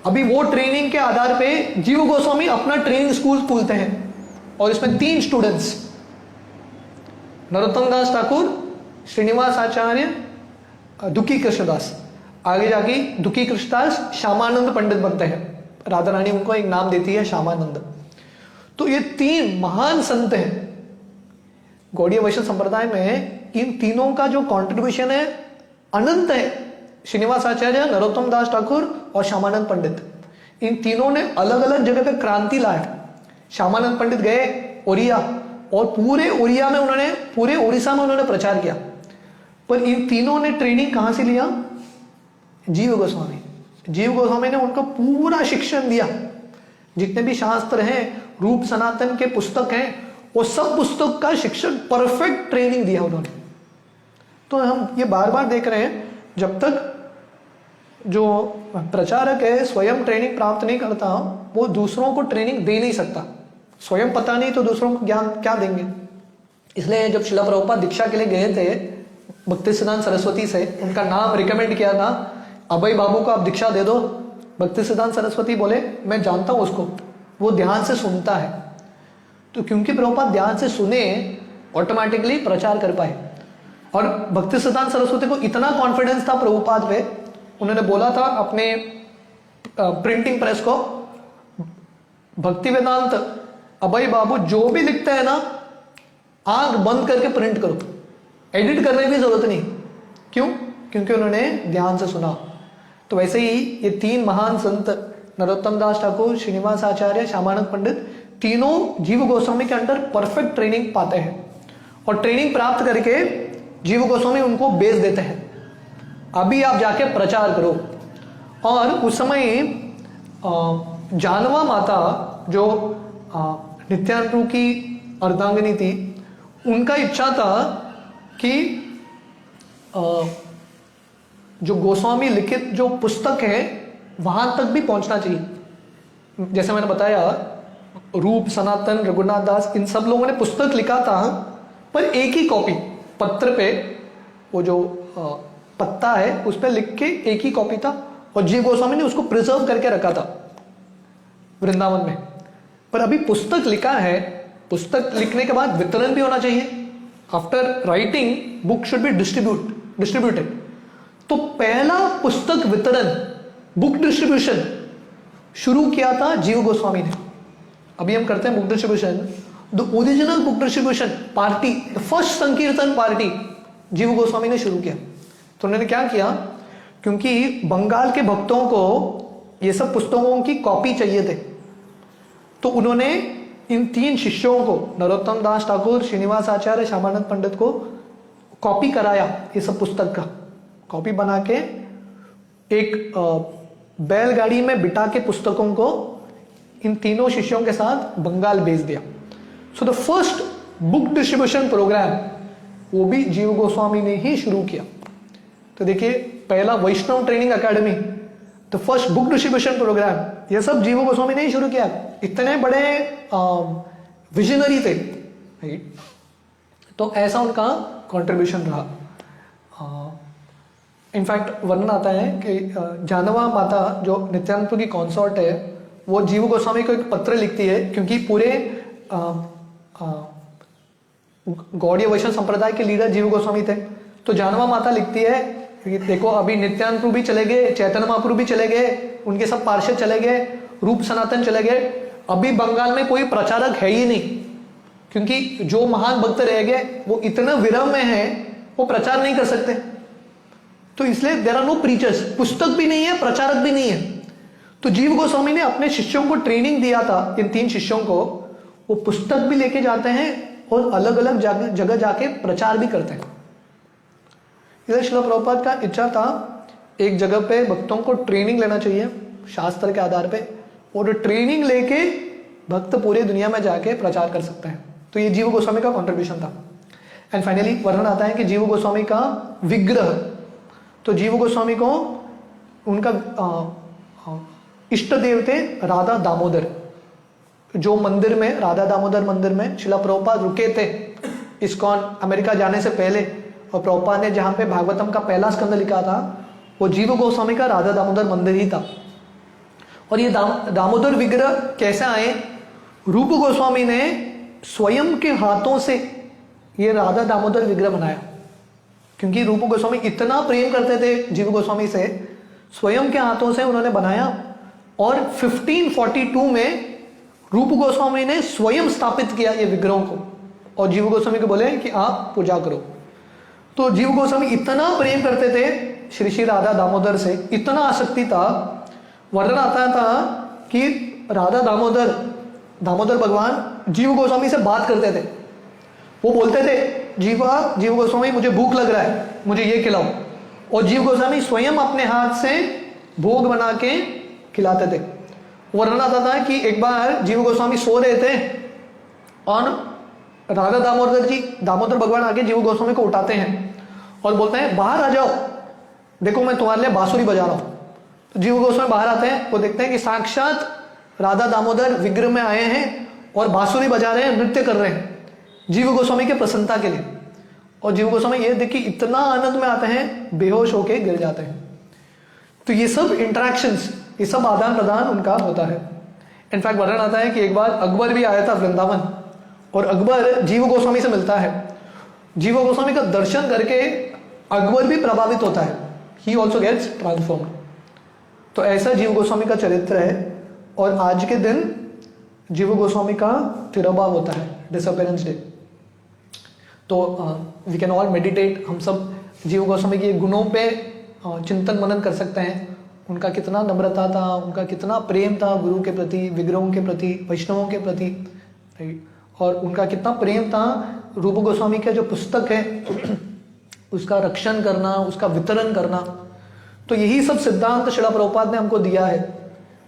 अभी वो ट्रेनिंग के आधार पे जीव गोस्वामी अपना ट्रेनिंग स्कूल खोलते हैं, और इसमें 3 स्टूडेंट्स, नरोत्तम दास ठाकुर, श्रीनिवास आचार्य, दुखी कृष्णदास। आगे जाके दुखी कृष्णदास श्यामानंद पंडित बनते हैं, राधा रानी उनको एक नाम देती है श्यामानंद। तो ये 3 महान संत हैं गौड़ीय वैष्णव संप्रदाय में। इन तीनों का जो कंट्रीब्यूशन है अनंत है। श्रीनिवास आचार्य, नरोत्तम दास ठाकुर और श्यामानंद पंडित, इन तीनों ने अलग अलग जगह पे क्रांति लाया। श्यामानंद पंडित गए ओरिया, और पूरे ओरिया में उन्होंने, पूरे उड़ीसा में उन्होंने प्रचार किया। पर इन तीनों ने ट्रेनिंग कहां से लिया? जीव गोस्वामी। जीव गोस्वामी ने उनको पूरा शिक्षण दिया। जितने भी शास्त्र हैं, रूप सनातन के पुस्तक हैं, वो सब पुस्तक का शिक्षण परफेक्ट ट्रेनिंग दिया उन्होंने। तो हम ये बार बार देख रहे हैं, जब तक जो प्रचारक है स्वयं ट्रेनिंग प्राप्त नहीं करता, वो दूसरों को ट्रेनिंग दे नहीं सकता। स्वयं पता नहीं तो दूसरों को ज्ञान क्या देंगे। इसलिए जब शिला प्रभुपाद दीक्षा के लिए गए थे भक्तिसिद्धांत सरस्वती से, उनका नाम रिकमेंड किया था, अभय बाबू को आप दीक्षा दे दो। भक्तिसिद्धांत सरस्वती बोले, मैं जानता हूं उसको, वो ध्यान से सुनता है। तो क्योंकि प्रभुपाद ध्यान से सुने, ऑटोमेटिकली प्रचार कर पाए। और भक्तिसिद्धांत सरस्वती को इतना कॉन्फिडेंस था प्रभुपाद पे, उन्होंने बोला था अपने प्रिंटिंग प्रेस को, भक्ति वेदांत अभय बाबू जो भी लिखते हैं ना, आंख बंद करके प्रिंट करो, एडिट करने की जरूरत नहीं। क्यों? क्योंकि उन्होंने ध्यान से सुना। तो वैसे ही ये 3 महान संत, नरोत्तम दास ठाकुर, श्रीनिवास आचार्य, श्यामानंद पंडित, तीनों जीव गोस्वामी के अंडर परफेक्ट ट्रेनिंग पाते हैं, और ट्रेनिंग प्राप्त करके जीव गोस्वामी उनको बेच देते हैं, अभी आप जाके प्रचार करो। और उस समय जानवा माता जो नित्यानंद की अर्धांगिनी थी, उनका इच्छा था कि जो गोस्वामी लिखित जो पुस्तक है वहां तक भी पहुंचना चाहिए। जैसे मैंने बताया, रूप सनातन, रघुनाथ दास, इन सब लोगों ने पुस्तक लिखा था, पर एक ही कॉपी पत्र पे, वो जो पत्ता है उस पर लिख के एक ही कॉपी था, और जीव गोस्वामी ने उसको प्रिजर्व करके रखा था वृंदावन में। पर अभी पुस्तक लिखा है, पुस्तक लिखने के बाद वितरण भी होना चाहिए। After writing book should be distributed. तो पहला पुस्तक वितरण, बुक डिस्ट्रीब्यूशन शुरू किया था जीव गोस्वामी ने। अभी हम करते हैं book distribution. The original book distribution party, the first संकीर्तन पार्टी जीव गोस्वामी ने शुरू किया। तो उन्होंने क्या किया, क्योंकि बंगाल के भक्तों को ये सब पुस्तकों की कॉपी चाहिए थे, तो उन्होंने इन 3 शिष्यों को, नरोत्तम दास ठाकुर, श्रीनिवास आचार्य, श्यामानंद पंडित को कॉपी कराया। ये सब पुस्तक का कॉपी बना के एक बैलगाड़ी में बिठा के पुस्तकों को इन तीनों शिष्यों के साथ बंगाल भेज दिया। So the first book distribution program वो भी जीव गोस्वामी ने ही शुरू किया। तो देखिए, पहला वैष्णव training academy, the first book distribution programme, ये सब जीव गोस्वामी ने ही शुरू किया। इतने बड़े विजनरी थे, राइट। तो ऐसा उनका कंट्रीब्यूशन रहा। इनफैक्ट वर्णन आता है कि जानवा माता जो नित्यानंद की कॉन्सॉर्ट है, वो जीव गोस्वामी को एक पत्र लिखती है, क्योंकि पूरे गौड़ीय वैष्णव संप्रदाय के लीडर जीव गोस्वामी थे। तो जानवा माता लिखती है कि देखो, अभी नित्यानंद भी चले गए, चैतन्य महाप्रभु भी चले गए, उनके सब पार्षद चले गए, रूप सनातन चले गए, अभी बंगाल में कोई प्रचारक है ही नहीं, क्योंकि जो महान भक्त रह गए वो इतना विरह में है, वो प्रचार नहीं कर सकते। तो इसलिए देयर आर नो प्रीचर्स, पुस्तक भी नहीं है, प्रचारक भी नहीं है। तो जीव गोस्वामी ने अपने शिष्यों को ट्रेनिंग दिया था, इन 3 शिष्यों को। वो पुस्तक भी लेके जाते हैं और अलग अलग जगह जाके प्रचार भी करते हैं। इधर श्रील प्रभुपाद का इच्छा था एक जगह पे भक्तों को ट्रेनिंग लेना चाहिए शास्त्र के आधार पे, और ट्रेनिंग लेके भक्त पूरी दुनिया में जाके प्रचार कर सकते हैं। तो ये जीव गोस्वामी का कंट्रीब्यूशन था। एंड फाइनली वर्णन आता है कि जीव गोस्वामी का विग्रह, तो जीव गोस्वामी को उनका इष्ट देव थे राधा दामोदर। जो मंदिर में, राधा दामोदर मंदिर में श्रील प्रभुपाद रुके थे इस्कॉन अमेरिका जाने से पहले, और प्रभुपाद ने जहां पे भागवतम का पहला स्कंद लिखा था, वो जीव गोस्वामी का राधा दामोदर मंदिर ही था। और ये दामोदर विग्रह कैसे आए? रूप गोस्वामी ने स्वयं के हाथों से ये राधा दामोदर विग्रह बनाया, क्योंकि रूप गोस्वामी इतना प्रेम करते थे जीव गोस्वामी से, स्वयं के हाथों से उन्होंने बनाया। और 1542 में रूप गोस्वामी ने स्वयं स्थापित किया ये विग्रहों को, और जीव गोस्वामी को बोले कि आप पूजा करो। तो जीव गोस्वामी इतना प्रेम करते थे श्री श्री राधा दामोदर से, इतना आसक्ति था, वर्णन आता था कि राधा दामोदर भगवान जीव गोस्वामी से बात करते थे। वो बोलते थे, जीव गोस्वामी मुझे भूख लग रहा है, मुझे ये खिलाओ, और जीव गोस्वामी स्वयं अपने हाथ से भोग बना के खिलाते थे। वर्णन आता था कि एक बार जीव गोस्वामी सो रहे थे और राधा दामोदर भगवान आके जीव गोस्वामी को उठाते हैं और बोलते हैं, बाहर आ जाओ, देखो मैं तुम्हारे लिए बांसुरी बजा रहा हूं। तो जीव गोस्वामी बाहर आते हैं, वो देखते हैं कि साक्षात राधा दामोदर विग्रह में आए हैं और बांसुरी बजा रहे हैं, नृत्य कर रहे हैं जीव गोस्वामी के प्रसन्नता के लिए। और जीव गोस्वामी ये देख के इतना आनंद में आते हैं, बेहोश होके गिर जाते हैं। तो ये सब इंटरेक्शंस, ये सब आदान प्रदान उनका होता है। इनफैक्ट वर्णन आता है कि एक बार अकबर भी आया था वृंदावन, और अकबर जीव गोस्वामी से मिलता है। जीव गोस्वामी का दर्शन करके अकबर भी प्रभावित होता है, ही ऑल्सो गेट्स ट्रांसफॉर्म्ड। तो ऐसा जीव गोस्वामी का चरित्र है। और आज के दिन जीव गोस्वामी का तिरुभाव होता है, डिसअपियरेंस डे। तो वी कैन ऑल मेडिटेट, हम सब जीव गोस्वामी के गुणों पे चिंतन मनन कर सकते हैं। उनका कितना नम्रता था, उनका कितना प्रेम था गुरु के प्रति, विग्रहों के प्रति, वैष्णवों के प्रति, राइट। और उनका कितना प्रेम था रूप गोस्वामी का जो पुस्तक है उसका रक्षण करना, उसका वितरण करना। तो यही सब सिद्धांत श्रील प्रभुपाद ने हमको दिया है।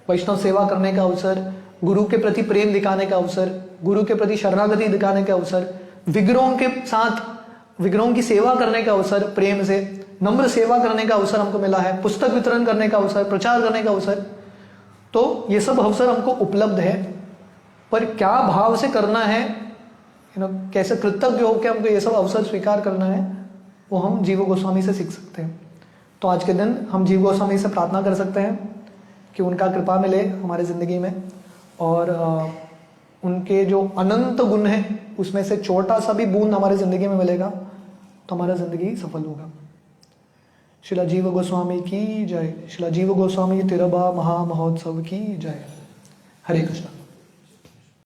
वैष्णव सेवा करने का अवसर, गुरु के प्रति प्रेम दिखाने का अवसर, गुरु के प्रति शरणागति दिखाने का अवसर, विग्रहों के साथ विग्रहों की सेवा करने का अवसर, प्रेम से नम्र सेवा करने का अवसर हमको मिला है, पुस्तक वितरण करने का अवसर, प्रचार करने का अवसर। तो ये सब अवसर हमको उपलब्ध है, पर क्या भाव से करना है, कैसे कृतज्ञ होकर हमको ये सब अवसर स्वीकार करना है, वो हम जीव गोस्वामी से सीख सकते हैं। तो आज के दिन हम जीव गोस्वामी से प्रार्थना कर सकते हैं कि उनका कृपा मिले हमारे ज़िंदगी में, और उनके जो अनंत गुण हैं उसमें से छोटा सा भी बूंद हमारे ज़िंदगी में मिलेगा तो हमारा ज़िंदगी सफल होगा। शिला जीव गोस्वामी की जय। शिला जीव गोस्वामी तिरुभाव महामहोत्सव की जय। हरे कृष्ण।